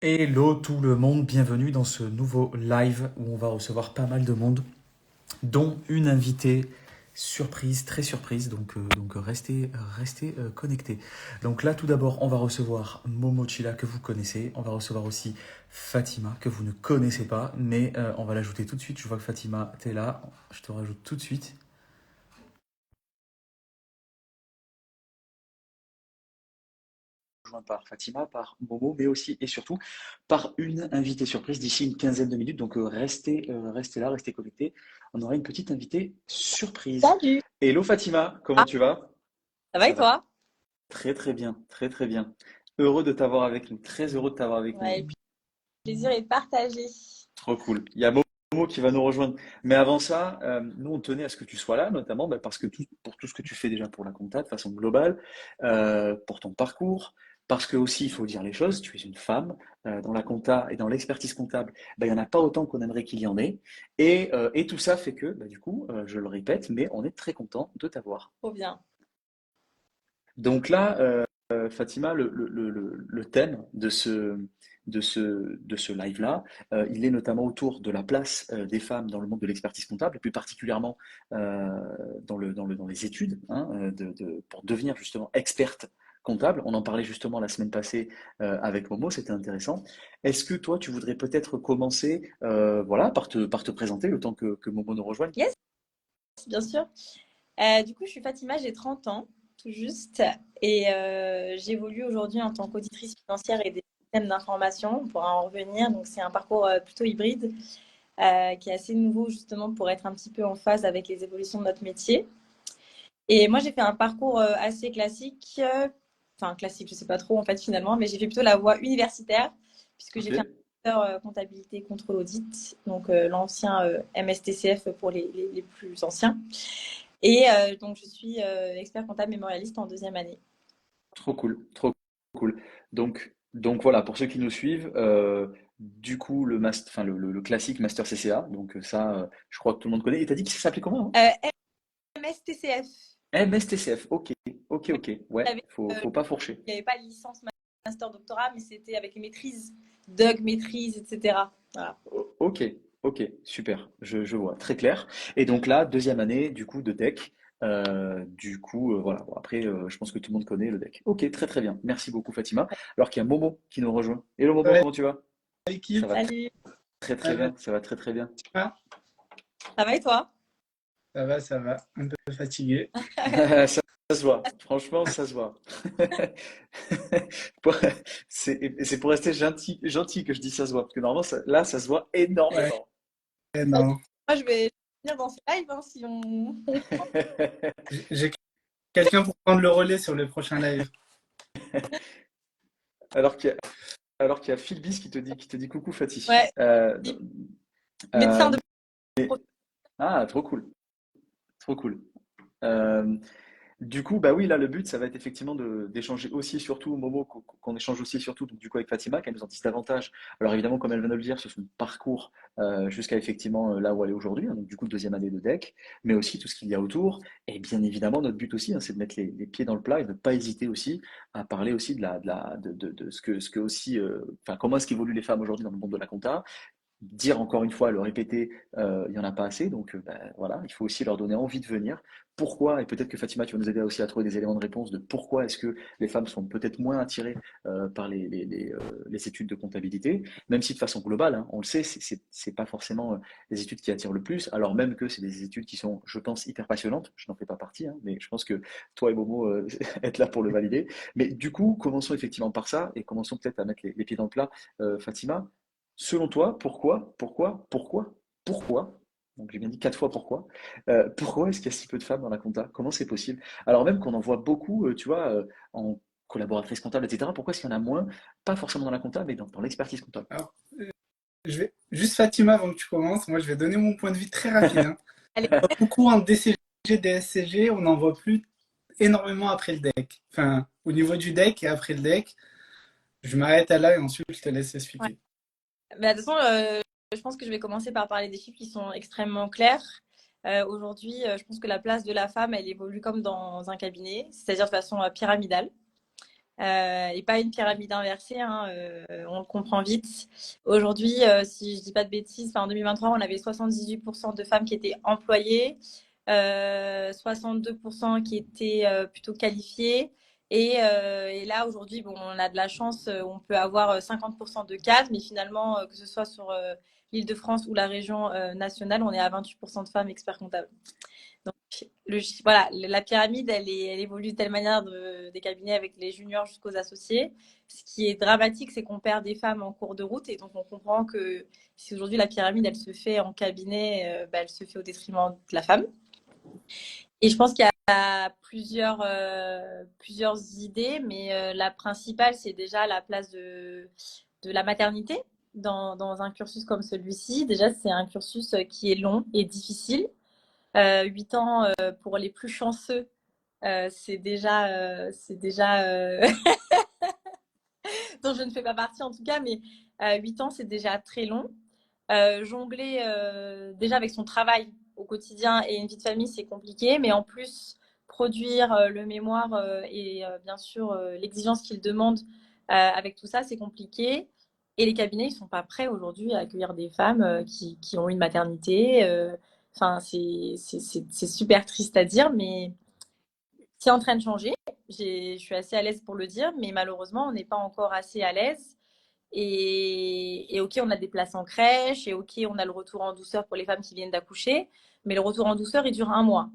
Hello tout le monde, bienvenue dans ce nouveau live où on va recevoir pas mal de monde, dont une invitée surprise, très surprise, donc restez connectés. Donc là tout d'abord on va recevoir Momochila que vous connaissez, on va recevoir aussi Fatima que vous ne connaissez pas, mais on va l'ajouter tout de suite, je vois que Fatima t'es là, je te rajoute tout de suite. Rejoint par Fatima, par Momo, mais aussi et surtout par une invitée surprise d'ici une quinzaine de minutes. Donc restez là, restez connectés. On aura une petite invitée surprise. Salut, Hello Fatima, comment ah, tu vas? ça va Ça et va toi? très très bien, très très bien. Heureux de t'avoir avec nous, très heureux de t'avoir avec nous. Ouais, le plaisir est partagé. Trop cool. Il y a Momo qui va nous rejoindre. Mais avant ça, nous on tenait à ce que tu sois là, notamment parce que pour tout ce que tu fais déjà pour la compta de façon globale, pour ton parcours, parce que aussi il faut dire les choses, tu es une femme dans la compta et dans l'expertise comptable, il n'y en a pas autant qu'on aimerait qu'il y en ait. Et tout ça fait que, du coup, je le répète, mais on est très content de t'avoir. Trop bien. Donc là, Fatima, le thème de ce live-là, il est notamment autour de la place des femmes dans le monde de l'expertise comptable, et plus particulièrement euh, dans les études, hein, pour devenir justement experte comptable. On en parlait justement la semaine passée avec Momo, c'était intéressant. Est-ce que toi, tu voudrais peut-être commencer voilà, par te présenter le temps que Momo nous rejoigne? Yes, bien sûr. Du coup, je suis Fatima, j'ai 30 ans, tout juste, et j'évolue aujourd'hui en tant qu'auditrice financière et des systèmes d'information. On pourra en revenir. Donc, c'est un parcours plutôt hybride qui est assez nouveau justement pour être un petit peu en phase avec les évolutions de notre métier. Et moi, j'ai fait un parcours assez classique, enfin classique, je sais pas trop en fait finalement, mais j'ai fait plutôt la voie universitaire puisque j'ai Ok. fait un master comptabilité contrôle audit, donc l'ancien MSTCF pour les plus anciens. Et donc, je suis expert comptable mémorialiste en deuxième année. Trop cool, trop cool. Donc voilà, pour ceux qui nous suivent, du coup, enfin, le classique Master CCA, donc ça, je crois que tout le monde connaît. Et t'as dit que ça s'appelait comment, Euh, MSTCF, hein? MSTCF, ok, ok, ok. il Ouais, n'y avait, faut pas fourcher. il y avait pas licence, master, doctorat, mais c'était avec les maîtrises, DUG, maîtrise, etc. Voilà. Ok, ok, super, je vois, très clair. Et donc là, deuxième année, du coup, de deck. Du coup, voilà. Bon, après, je pense que tout le monde connaît le deck. Ok, très très bien. Merci beaucoup, Fatima. Alors qu'il y a Momo qui nous rejoint. Hello Momo, Ouais, comment tu vas? Ça l'équipe, va Salut, très très ça va, bien, ça va très très bien. ça va et toi? ça va, un peu fatigué. Ça se voit, franchement, ça se voit. Pour- c'est pour rester gentil, gentil que je dis ça se voit, parce que normalement, là, ça se voit Ouais, énormément. non. Moi, je vais venir dans ce live hein, si on. J'ai quelqu'un pour prendre le relais sur le prochain live. Alors alors qu'il y a Philbis qui te dit coucou Fatih. Ouais, médecin Euh, de mais- ah, trop cool, trop cool. Euh, Du coup, bah oui, là, le but, ça va être effectivement d'échanger aussi, surtout, Momo, qu'on échange aussi, surtout, donc, du coup, avec Fatima, qu'elle nous en dise davantage. Alors, évidemment, comme elle vient de le dire, sur son parcours jusqu'à effectivement là où elle est aujourd'hui, hein, donc, du coup, deuxième année de DEC, mais aussi tout ce qu'il y a autour. Et bien évidemment, notre but aussi, hein, c'est de mettre les pieds dans le plat et de ne pas hésiter aussi à parler aussi de ce que aussi, enfin, comment est-ce qu'évoluent les femmes aujourd'hui dans le monde de la compta, dire encore une fois, le répéter, il n'y en a pas assez. Donc voilà, il faut aussi leur donner envie de venir. Pourquoi, et peut-être que Fatima, tu vas nous aider aussi à trouver des éléments de réponse de pourquoi est-ce que les femmes sont peut-être moins attirées par les études de comptabilité, même si de façon globale, hein, on le sait, c'est pas forcément les études qui attirent le plus, alors même que c'est des études qui sont, je pense, hyper passionnantes. Je n'en fais pas partie, hein, mais je pense que toi et Momo êtes là pour le valider. Mais du coup, commençons effectivement par ça, et commençons peut-être à mettre les pieds dans le plat. Fatima, selon toi, pourquoi, donc j'ai bien dit 4 fois pourquoi est-ce qu'il y a si peu de femmes dans la compta? Comment c'est possible? Alors même qu'on en voit beaucoup, tu vois, en collaboratrice comptable, etc. Pourquoi est-ce qu'il y en a moins? Pas forcément dans la compta, mais dans l'expertise comptable. Alors, je vais juste Fatima avant que tu commences. Moi, je vais donner mon point de vue très rapide, hein. Allez, On voit beaucoup en DCG, DSCG, on n'en voit plus énormément après le deck. Enfin, au niveau du deck et après le deck, je m'arrête à là et ensuite je te laisse ouais. expliquer. Bah, de toute façon, je pense que je vais commencer par parler des chiffres qui sont extrêmement clairs. Aujourd'hui, je pense que la place de la femme, elle évolue comme dans un cabinet, c'est-à-dire de façon pyramidale. et pas une pyramide inversée, hein, on le comprend vite. Aujourd'hui, si je dis pas de bêtises, en 2023, on avait 78% de femmes qui étaient employées, 62% qui étaient plutôt qualifiées. Et là, aujourd'hui, bon, on a de la chance, on peut avoir 50% de cadres, mais finalement, que ce soit sur l'Île-de-France ou la région nationale, on est à 28% de femmes experts comptables. Donc, voilà, la pyramide, elle évolue de telle manière des cabinets avec les juniors jusqu'aux associés. Ce qui est dramatique, c'est qu'on perd des femmes en cours de route. Et donc, on comprend que si aujourd'hui la pyramide, elle se fait en cabinet, elle se fait au détriment de la femme. Et je pense qu'il y a plusieurs idées, mais la principale, c'est déjà la place de la maternité dans un cursus comme celui-ci. Déjà, c'est un cursus qui est long et difficile. 8 ans pour les plus chanceux, c'est déjà dont je ne fais pas partie en tout cas, mais 8 ans, c'est déjà très long. Jongler déjà avec son travail au quotidien et une vie de famille, c'est compliqué, mais en plus, produire le mémoire et bien sûr l'exigence qu'il demande avec tout ça, c'est compliqué. Et les cabinets, ils ne sont pas prêts aujourd'hui à accueillir des femmes qui ont une maternité. Enfin, c'est super triste à dire, mais c'est en train de changer. Je suis assez à l'aise pour le dire, mais malheureusement, on n'est pas encore assez à l'aise. Et ok, on a des places en crèche, et ok, on a le retour en douceur pour les femmes qui viennent d'accoucher, mais le retour en douceur, il dure un mois.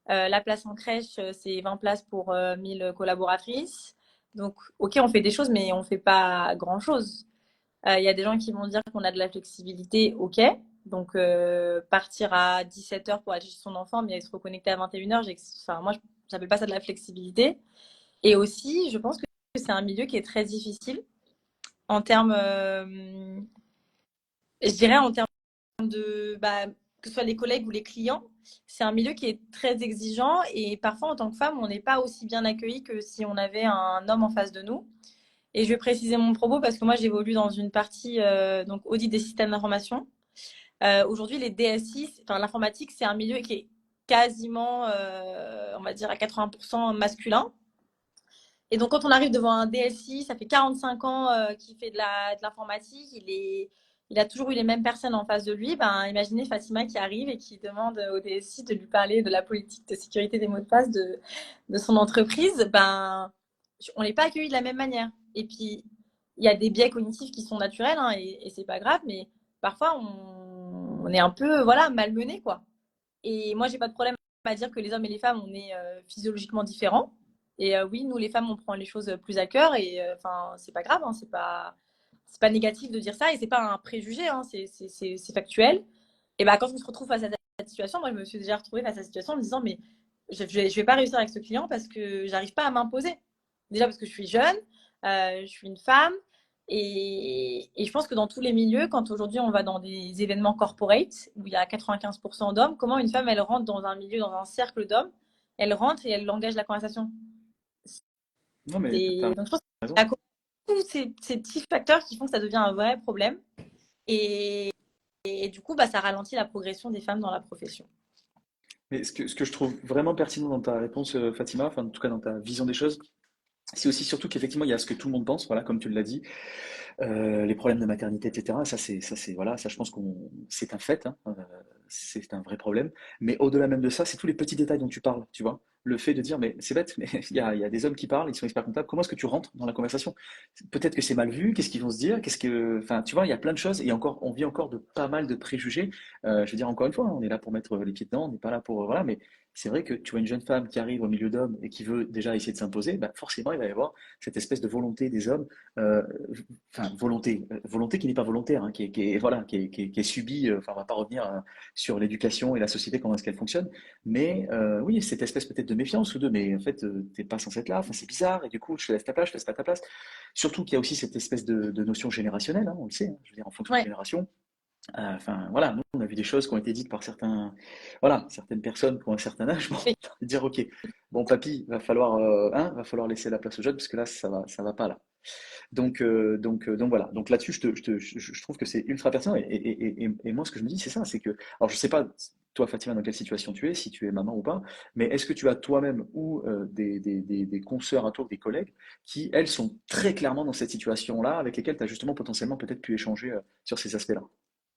La place en crèche, c'est 20 places pour 1000 collaboratrices. Donc, ok, on fait des choses, mais on ne fait pas grand-chose. Il y a des gens qui vont dire qu'on a de la flexibilité, ok. Donc, partir à 17 heures pour aller chez son enfant, mais se reconnecter à 21 heures, enfin, moi, je n'appelle pas ça de la flexibilité. Et aussi, je pense que c'est un milieu qui est très difficile en termes, je dirais en termes de, que ce soit les collègues ou les clients, c'est un milieu qui est très exigeant et parfois en tant que femme, on n'est pas aussi bien accueilli que si on avait un homme en face de nous. Et je vais préciser mon propos parce que moi j'évolue dans une partie donc audit des systèmes d'information. Aujourd'hui, les DSI, enfin l'informatique, c'est un milieu qui est quasiment, on va dire à 80% masculin. Et donc, quand on arrive devant un DSI, ça fait 45 ans qu'il fait de l'informatique, il a toujours eu les mêmes personnes en face de lui. Ben, imaginez Fatima qui arrive et qui demande au DSI de lui parler de la politique de sécurité des mots de passe de son entreprise. Ben, on n'est pas accueilli de la même manière. Et puis, il y a des biais cognitifs qui sont naturels, hein, et c'est pas grave, mais parfois, on est un peu voilà, malmené, quoi. Et moi, j'ai pas de problème à dire que les hommes et les femmes, on est physiologiquement différents. Et oui, nous, les femmes, on prend les choses plus à cœur. Et enfin, c'est pas grave, hein, c'est pas négatif de dire ça. Et c'est pas un préjugé, hein, c'est factuel. Et bah, quand on se retrouve face à cette situation, moi, je me suis déjà retrouvée face à cette situation en me disant, mais je vais pas réussir avec ce client parce que j'arrive pas à m'imposer. Déjà parce que je suis jeune, je suis une femme. Et je pense que dans tous les milieux, quand aujourd'hui on va dans des événements corporate où il y a 95% d'hommes, comment une femme elle rentre dans un milieu, dans un cercle d'hommes, elle rentre et elle engage la conversation. Non, mais t'as Donc je pense raison. que tous ces petits facteurs qui font que ça devient un vrai problème. Et, et du coup, ça ralentit la progression des femmes dans la profession. Mais ce que je trouve vraiment pertinent dans ta réponse, Fatima, enfin en tout cas dans ta vision des choses, c'est aussi surtout qu'effectivement il y a ce que tout le monde pense, voilà, comme tu l'as dit, les problèmes de maternité, etc. Voilà, ça je pense qu'on, c'est un fait, hein, c'est un vrai problème. Mais au-delà même de ça, c'est tous les petits détails dont tu parles, tu vois. Le fait de dire, mais c'est bête, mais il y a des hommes qui parlent, ils sont experts comptables. Comment est-ce que tu rentres dans la conversation? Peut-être que c'est mal vu. Qu'est-ce qu'ils vont se dire? Enfin, tu vois, il y a plein de choses et encore, on vit encore de pas mal de préjugés. Je veux dire encore une fois, hein, on est là pour mettre les pieds dedans, on n'est pas là pour, voilà. Mais c'est vrai que tu vois une jeune femme qui arrive au milieu d'hommes et qui veut déjà essayer de s'imposer, bah forcément, il va y avoir cette espèce de volonté des hommes euh, enfin volonté qui n'est pas volontaire, hein, voilà, qui est subie. Enfin, on va pas revenir sur l'éducation et la société, comment est-ce qu'elle fonctionne, mais oui, cette espèce peut-être de méfiance ou de, mais en fait, t'es pas censé être là. Enfin, c'est bizarre et du coup, je te laisse ta place, je te laisse pas ta place. Surtout qu'il y a aussi cette espèce de notion générationnelle, hein, on le sait. Hein, je veux dire, en fonction de Ouais. génération. Enfin, voilà, nous, on a vu des choses qui ont été dites par voilà, certaines personnes qui ont un certain âge. Bon, Oui. dire, ok, bon, papy, va falloir laisser la place aux jeunes parce que là, ça va pas là. Donc voilà. Donc là-dessus, je trouve que c'est ultra pertinent. Et moi, ce que je me dis, c'est ça, c'est que, alors je sais pas toi, Fatima, dans quelle situation tu es, si tu es maman ou pas, mais est-ce que tu as toi-même ou des consoeurs à toi, ou des collègues, qui, elles, sont très clairement dans cette situation-là, avec lesquelles tu as justement potentiellement peut-être pu échanger sur ces aspects-là?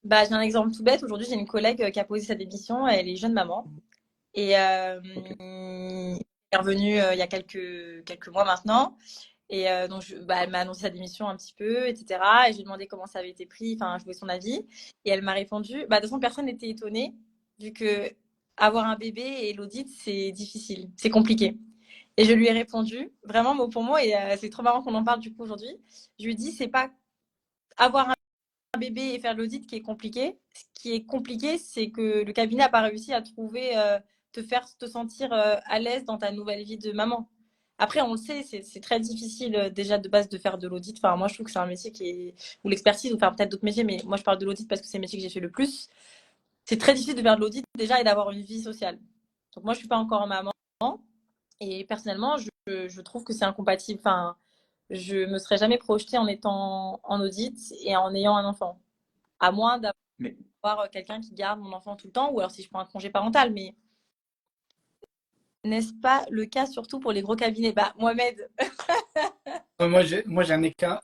Bah, j'ai un exemple tout bête. Aujourd'hui, j'ai une collègue qui a posé sa démission. Elle est jeune maman. Et Ok. elle est revenue il y a quelques mois maintenant. Et donc, bah, elle m'a annoncé sa démission un petit peu, etc. Et j'ai demandé comment ça avait été pris. Enfin, je voulais son avis. Et elle m'a répondu, bah, de toute façon, personne n'était étonné, vu que avoir un bébé et l'audit, c'est difficile, c'est compliqué. Et je lui ai répondu, vraiment mot pour mot, et c'est trop marrant qu'on en parle du coup aujourd'hui. Je lui ai dit, c'est pas avoir un bébé et faire l'audit qui est compliqué. Ce qui est compliqué, c'est que le cabinet n'a pas réussi à trouver, te faire te sentir à l'aise dans ta nouvelle vie de maman. Après, on le sait, c'est très difficile déjà de base de faire de l'audit. Enfin, moi, je trouve que c'est un métier qui est, ou l'expertise, ou faire peut-être d'autres métiers, mais moi, je parle de l'audit parce que c'est le métier que j'ai fait le plus. C'est très difficile de faire de l'audit déjà et d'avoir une vie sociale. Donc, moi, je suis pas encore maman et personnellement, je trouve que c'est incompatible. Enfin, je me serais jamais projetée en étant en audit et en ayant un enfant. À moins Mais d'avoir quelqu'un qui garde mon enfant tout le temps, ou alors si je prends un congé parental. Mais n'est-ce pas le cas surtout pour les gros cabinets? Bah, Mohamed,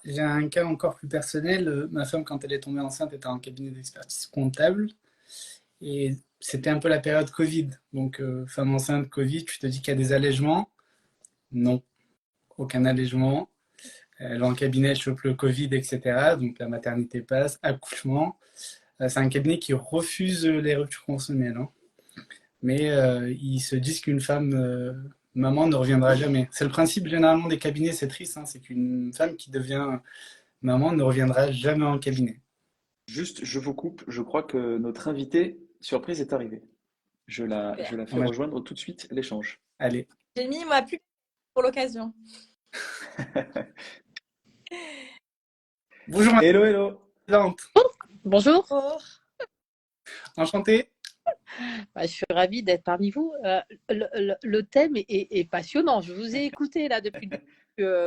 J'ai un cas encore plus personnel. Ma femme, quand elle est tombée enceinte, était en cabinet d'expertise comptable. Et c'était un peu la période Covid. Donc, femme enceinte, Covid, tu te dis qu'il y a des allègements. Non, aucun allègement. Elle va en cabinet, elle chope le Covid, etc. Donc, la maternité passe, accouchement. C'est un cabinet qui refuse les ruptures conventionnelles, hein. Mais ils se disent qu'une femme maman ne reviendra jamais. C'est le principe généralement des cabinets, c'est triste, hein, c'est qu'une femme qui devient maman ne reviendra jamais en cabinet. juste, je vous coupe, je crois que notre invitée surprise est arrivée. Je super. la Bon, fais bah, rejoindre tout de suite l'échange. allez. J'ai mis ma plus pour l'occasion. Bonjour Hello, hello. Mathilde, Bonjour. Oh, enchanté. Bah, je suis ravie d'être parmi vous. Le thème est passionnant. Je vous ai écouté là depuis le début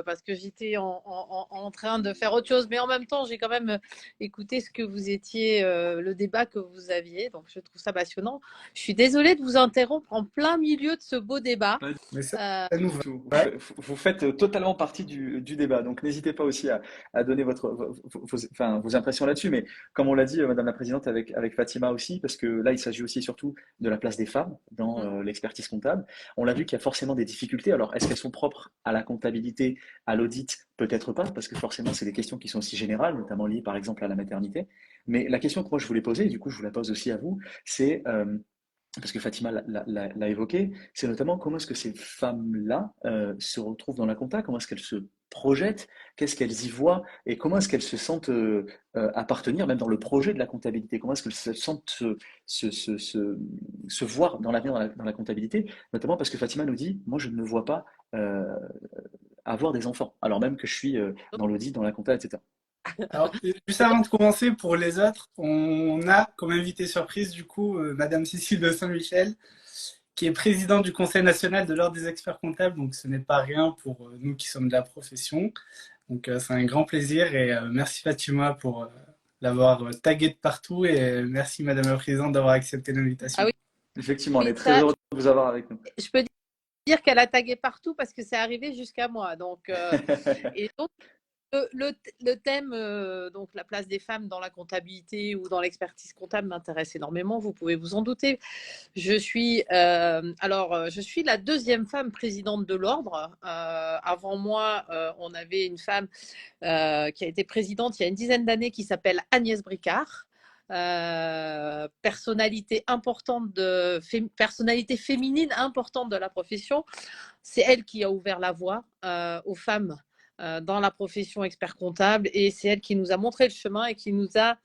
parce que j'étais en train de faire autre chose, mais en même temps, j'ai quand même écouté ce que vous étiez, le débat que vous aviez. Donc, je trouve ça passionnant. Je suis désolée de vous interrompre en plein milieu de ce beau débat. Pas Mais du ça nous tout. va. Vous faites totalement partie du débat, donc n'hésitez pas aussi à donner enfin, vos impressions là-dessus. Mais comme on l'a dit, Madame la Présidente, avec Fatima aussi, parce que là, il s'agit aussi surtout de la place des femmes dans l'expertise comptable. On l'a vu qu'il y a forcément des difficultés. Alors, est-ce qu'elles sont propres à la comptabilité, à l'audit? Peut-être pas, parce que forcément, c'est des questions qui sont aussi générales, notamment liées par exemple à la maternité. Mais la question que moi je voulais poser, et du coup je vous la pose aussi à vous, c'est parce que Fatima l'a évoqué, c'est notamment comment est-ce que ces femmes-là se retrouvent dans la compta, comment est-ce qu'elles se projettent, qu'est-ce qu'elles y voient et comment est-ce qu'elles se sentent appartenir même dans le projet de la comptabilité, comment est-ce qu'elles se sentent se voir dans l'avenir dans la comptabilité, notamment parce que Fatima nous dit, moi je ne me vois pas euh, avoir des enfants, alors même que je suis dans l'audit, dans la compta, etc. Alors, juste avant de commencer, pour les autres, on a comme invité surprise du coup Madame Cécile de Saint-Michel, qui est présidente du Conseil national de l'Ordre des experts comptables. Donc, ce n'est pas rien pour nous qui sommes de la profession. Donc, c'est un grand plaisir et merci Fatima pour l'avoir tagué de partout et merci Madame la Présidente d'avoir accepté Ah l'invitation. oui, Effectivement, on est très ça, heureux de vous avoir avec nous. je peux dire qu'elle a tagué partout parce que c'est arrivé jusqu'à moi. Donc, et donc, le thème, donc la place des femmes dans la comptabilité ou dans l'expertise comptable m'intéresse énormément, vous pouvez vous en douter. Je suis la deuxième femme présidente de l'ordre. Avant moi, on avait une femme qui a été présidente il y a une dizaine d'années qui s'appelle Agnès Bricard. Personnalité féminine importante de la profession. C'est elle qui a ouvert la voie aux femmes dans la profession expert comptable et c'est elle qui nous a montré le chemin et qui nous a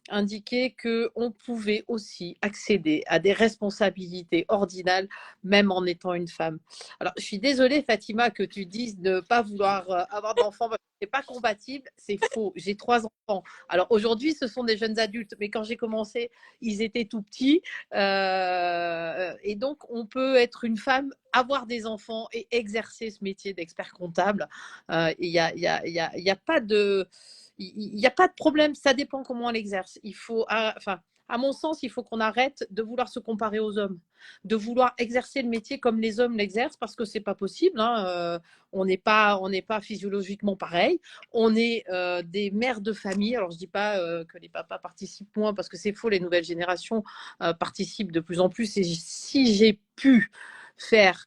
indiqué qu'on pouvait aussi accéder à des responsabilités ordinales même en étant une femme. Alors, je suis désolée, Fatima, que tu dises ne pas vouloir avoir d'enfants parce que ce n'est pas compatible. C'est faux. J'ai 3 enfants. Alors, aujourd'hui, ce sont des jeunes adultes, mais quand j'ai commencé, ils étaient tout petits. Et donc, on peut être une femme, avoir des enfants et exercer ce métier d'expert comptable. Il n'y a, y a, y a pas de... Il n'y a pas de problème, ça dépend comment on l'exerce. Il faut, enfin, À mon sens, il faut qu'on arrête de vouloir se comparer aux hommes, de vouloir exercer le métier comme les hommes l'exercent, parce que c'est pas possible. Hein. On n'est pas physiologiquement pareil. On est des mères de famille. Alors je dis pas que les papas participent moins, parce que c'est faux. Les nouvelles générations participent de plus en plus. Et si j'ai pu faire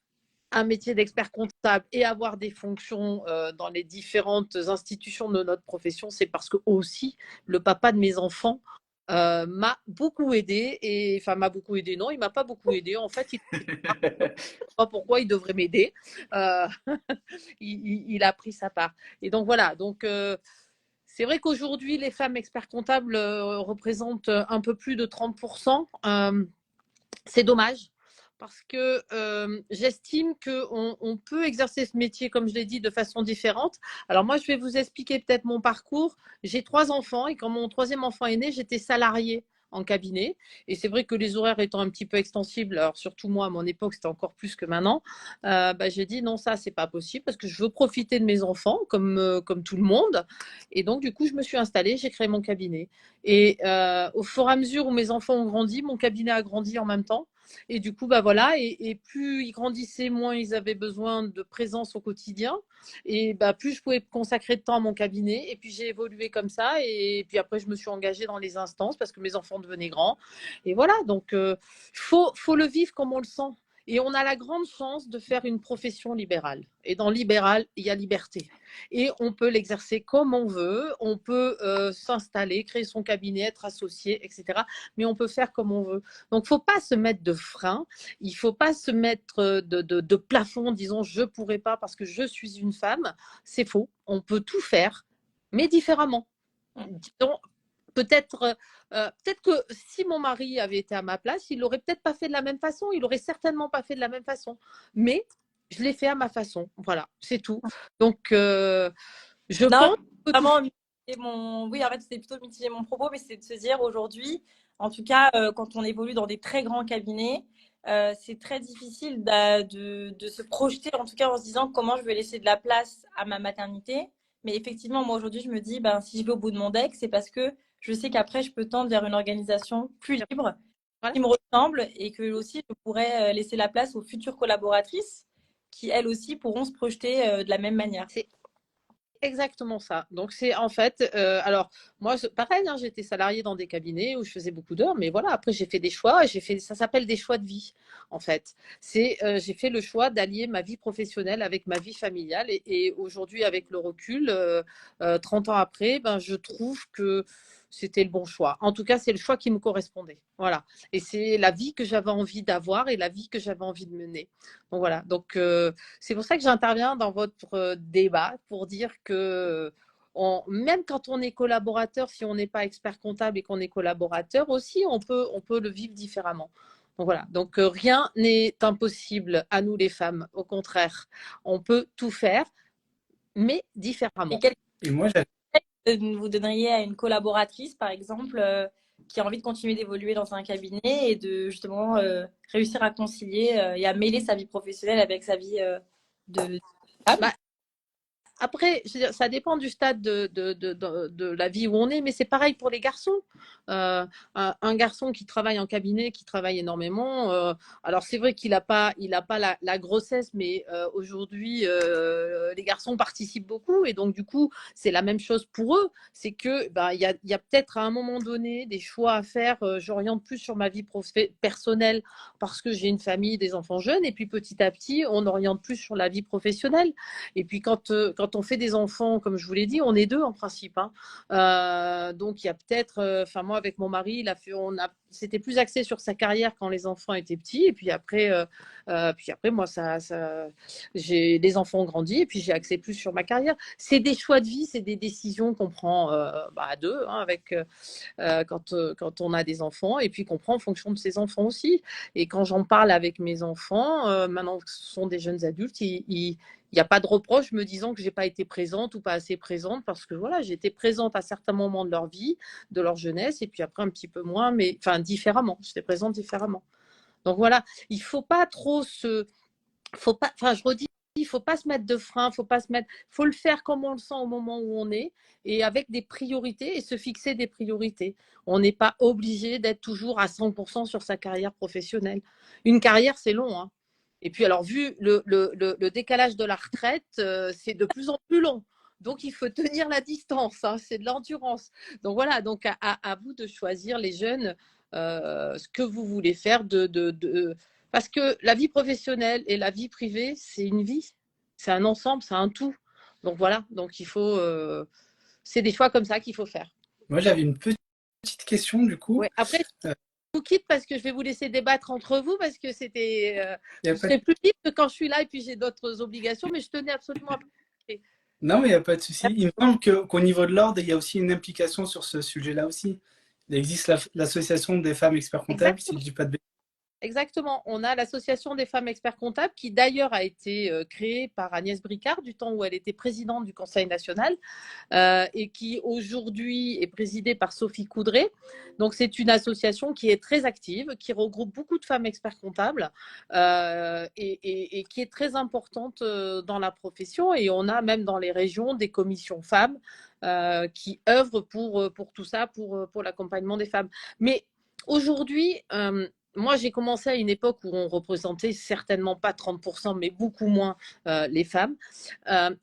un métier d'expert comptable et avoir des fonctions dans les différentes institutions de notre profession, c'est parce que aussi le papa de mes enfants m'a beaucoup aidé. Et enfin, m'a beaucoup aidé, non, il m'a pas beaucoup aidé. En fait, il ne sait pas pourquoi il devrait m'aider. Euh, il a pris sa part. Et donc voilà. Donc c'est vrai qu'aujourd'hui, les femmes experts comptables représentent un peu plus de 30%. C'est dommage, parce que j'estime qu'on peut exercer ce métier, comme je l'ai dit, de façon différente. Alors moi, je vais vous expliquer peut-être mon parcours. J'ai 3 enfants, et quand mon 3e enfant est né, j'étais salariée en cabinet. Et c'est vrai que les horaires étant un petit peu extensibles, alors surtout moi, à mon époque, c'était encore plus que maintenant, j'ai dit non, ça, c'est pas possible, parce que je veux profiter de mes enfants comme tout le monde. Et donc, du coup, je me suis installée, j'ai créé mon cabinet. Et au fur et à mesure où mes enfants ont grandi, mon cabinet a grandi en même temps. Et du coup, bah voilà, et plus ils grandissaient, moins ils avaient besoin de présence au quotidien. Et bah, plus je pouvais consacrer de temps à mon cabinet. Et puis j'ai évolué comme ça. Et puis après, je me suis engagée dans les instances parce que mes enfants devenaient grands. Et voilà, donc faut le vivre comme on le sent. Et on a la grande chance de faire une profession libérale. Et dans libéral, il y a liberté. Et on peut l'exercer comme on veut. On peut s'installer, créer son cabinet, être associé, etc. Mais on peut faire comme on veut. Donc, il ne faut pas se mettre de frein. Il ne faut pas se mettre de plafond, disons, je ne pourrais pas parce que je suis une femme. C'est faux. On peut tout faire, mais différemment. Disons, peut-être que si mon mari avait été à ma place, il l'aurait peut-être pas fait de la même façon. Il aurait certainement pas fait de la même façon. Mais je l'ai fait à ma façon. Voilà, c'est tout. Donc, je Non, pense que tout. vraiment, oui, en fait, c'était plutôt mitiger mon propos, mais c'est de se dire aujourd'hui, en tout cas, quand on évolue dans des très grands cabinets, c'est très difficile de se projeter, en tout cas en se disant comment je vais laisser de la place à ma maternité. Mais effectivement, moi aujourd'hui, je me dis, ben, si je vais au bout de mon deck, c'est parce que je sais qu'après, je peux tendre vers une organisation plus libre, Voilà. qui me ressemble, et que aussi, je pourrais laisser la place aux futures collaboratrices qui, elles aussi, pourront se projeter de la même manière. C'est exactement ça. Donc, c'est en fait, alors, moi, pareil, hein, j'étais salariée dans des cabinets où je faisais beaucoup d'heures, mais voilà, après, j'ai fait des choix, ça s'appelle des choix de vie, en fait. J'ai fait le choix d'allier ma vie professionnelle avec ma vie familiale, et aujourd'hui, avec le recul, 30 ans après, ben, je trouve que c'était le bon choix. En tout cas, c'est le choix qui me correspondait. Voilà. Et c'est la vie que j'avais envie d'avoir et la vie que j'avais envie de mener. Donc, voilà. Donc, c'est pour ça que j'interviens dans votre débat pour dire que même quand on est collaborateur, si on n'est pas expert comptable et qu'on est collaborateur aussi, on peut le vivre différemment. Donc voilà, donc rien n'est impossible à nous les femmes, au contraire, on peut tout faire, mais différemment. Et quel Et moi, conseil vous donneriez à une collaboratrice, par exemple, qui a envie de continuer d'évoluer dans un cabinet et de justement réussir à concilier et à mêler sa vie professionnelle avec sa vie de femme? Bah, après, je veux dire, ça dépend du stade de la vie où on est, mais c'est pareil pour les garçons. Un garçon qui travaille en cabinet, qui travaille énormément, alors c'est vrai qu'il n'a pas, la grossesse, mais aujourd'hui, les garçons participent beaucoup, et donc du coup, c'est la même chose pour eux. C'est que il y a peut-être à un moment donné des choix à faire. J'oriente plus sur ma vie personnelle parce que j'ai une famille, des enfants jeunes, et puis petit à petit, on oriente plus sur la vie professionnelle. Et puis quand on fait des enfants, comme je vous l'ai dit, on est deux en principe. Hein. Donc il y a peut-être, enfin moi avec mon mari, c'était plus axé sur sa carrière quand les enfants étaient petits. Et puis après moi, les enfants ont grandi et puis j'ai axé plus sur ma carrière. C'est des choix de vie, c'est des décisions qu'on prend à deux, hein, quand on a des enfants, et puis qu'on prend en fonction de ses enfants aussi. Et quand j'en parle avec mes enfants, maintenant que ce sont des jeunes adultes, il n'y a pas de reproche me disant que j'ai pas été présente ou pas assez présente, parce que voilà, j'ai été présente à certains moments de leur vie, de leur jeunesse, et puis après un petit peu moins, mais enfin différemment. J'étais présente différemment. Donc voilà, il faut pas trop faut pas, enfin je redis, faut pas se mettre de frein, faut le faire comme on le sent au moment où on est et avec des priorités et se fixer des priorités. On n'est pas obligé d'être toujours à 100% sur sa carrière professionnelle. Une carrière, c'est long, hein. Et puis, alors, vu le décalage de la retraite, c'est de plus en plus long. Donc, il faut tenir la distance, hein, c'est de l'endurance. Donc, voilà, donc à vous de choisir, les jeunes, ce que vous voulez faire. Parce que la vie professionnelle et la vie privée, c'est une vie, c'est un ensemble, c'est un tout. Donc, voilà, donc c'est des choix comme ça qu'il faut faire. Moi, j'avais une petite question du coup. Ouais. Après, Euh, je vous quitte parce que je vais vous laisser débattre entre vous parce que y je a pas serai plus libre que quand je suis là et puis j'ai d'autres obligations, mais je tenais absolument à participer. Non, mais il n'y a pas de souci. Il me semble qu'au niveau de l'ordre, il y a aussi une implication sur ce sujet-là aussi. Il existe l'association des femmes experts comptables, si je ne dis pas de bêtises. Exactement. On a l'association des femmes experts comptables qui d'ailleurs a été créée par Agnès Bricard du temps où elle était présidente du Conseil national et qui aujourd'hui est présidée par Sophie Coudray. Donc c'est une association qui est très active, qui regroupe beaucoup de femmes experts comptables et qui est très importante dans la profession. Et on a même dans les régions des commissions femmes qui œuvrent pour tout ça, pour l'accompagnement des femmes. Mais aujourd'hui, moi, j'ai commencé à une époque où on représentait certainement pas 30%, mais beaucoup moins les femmes.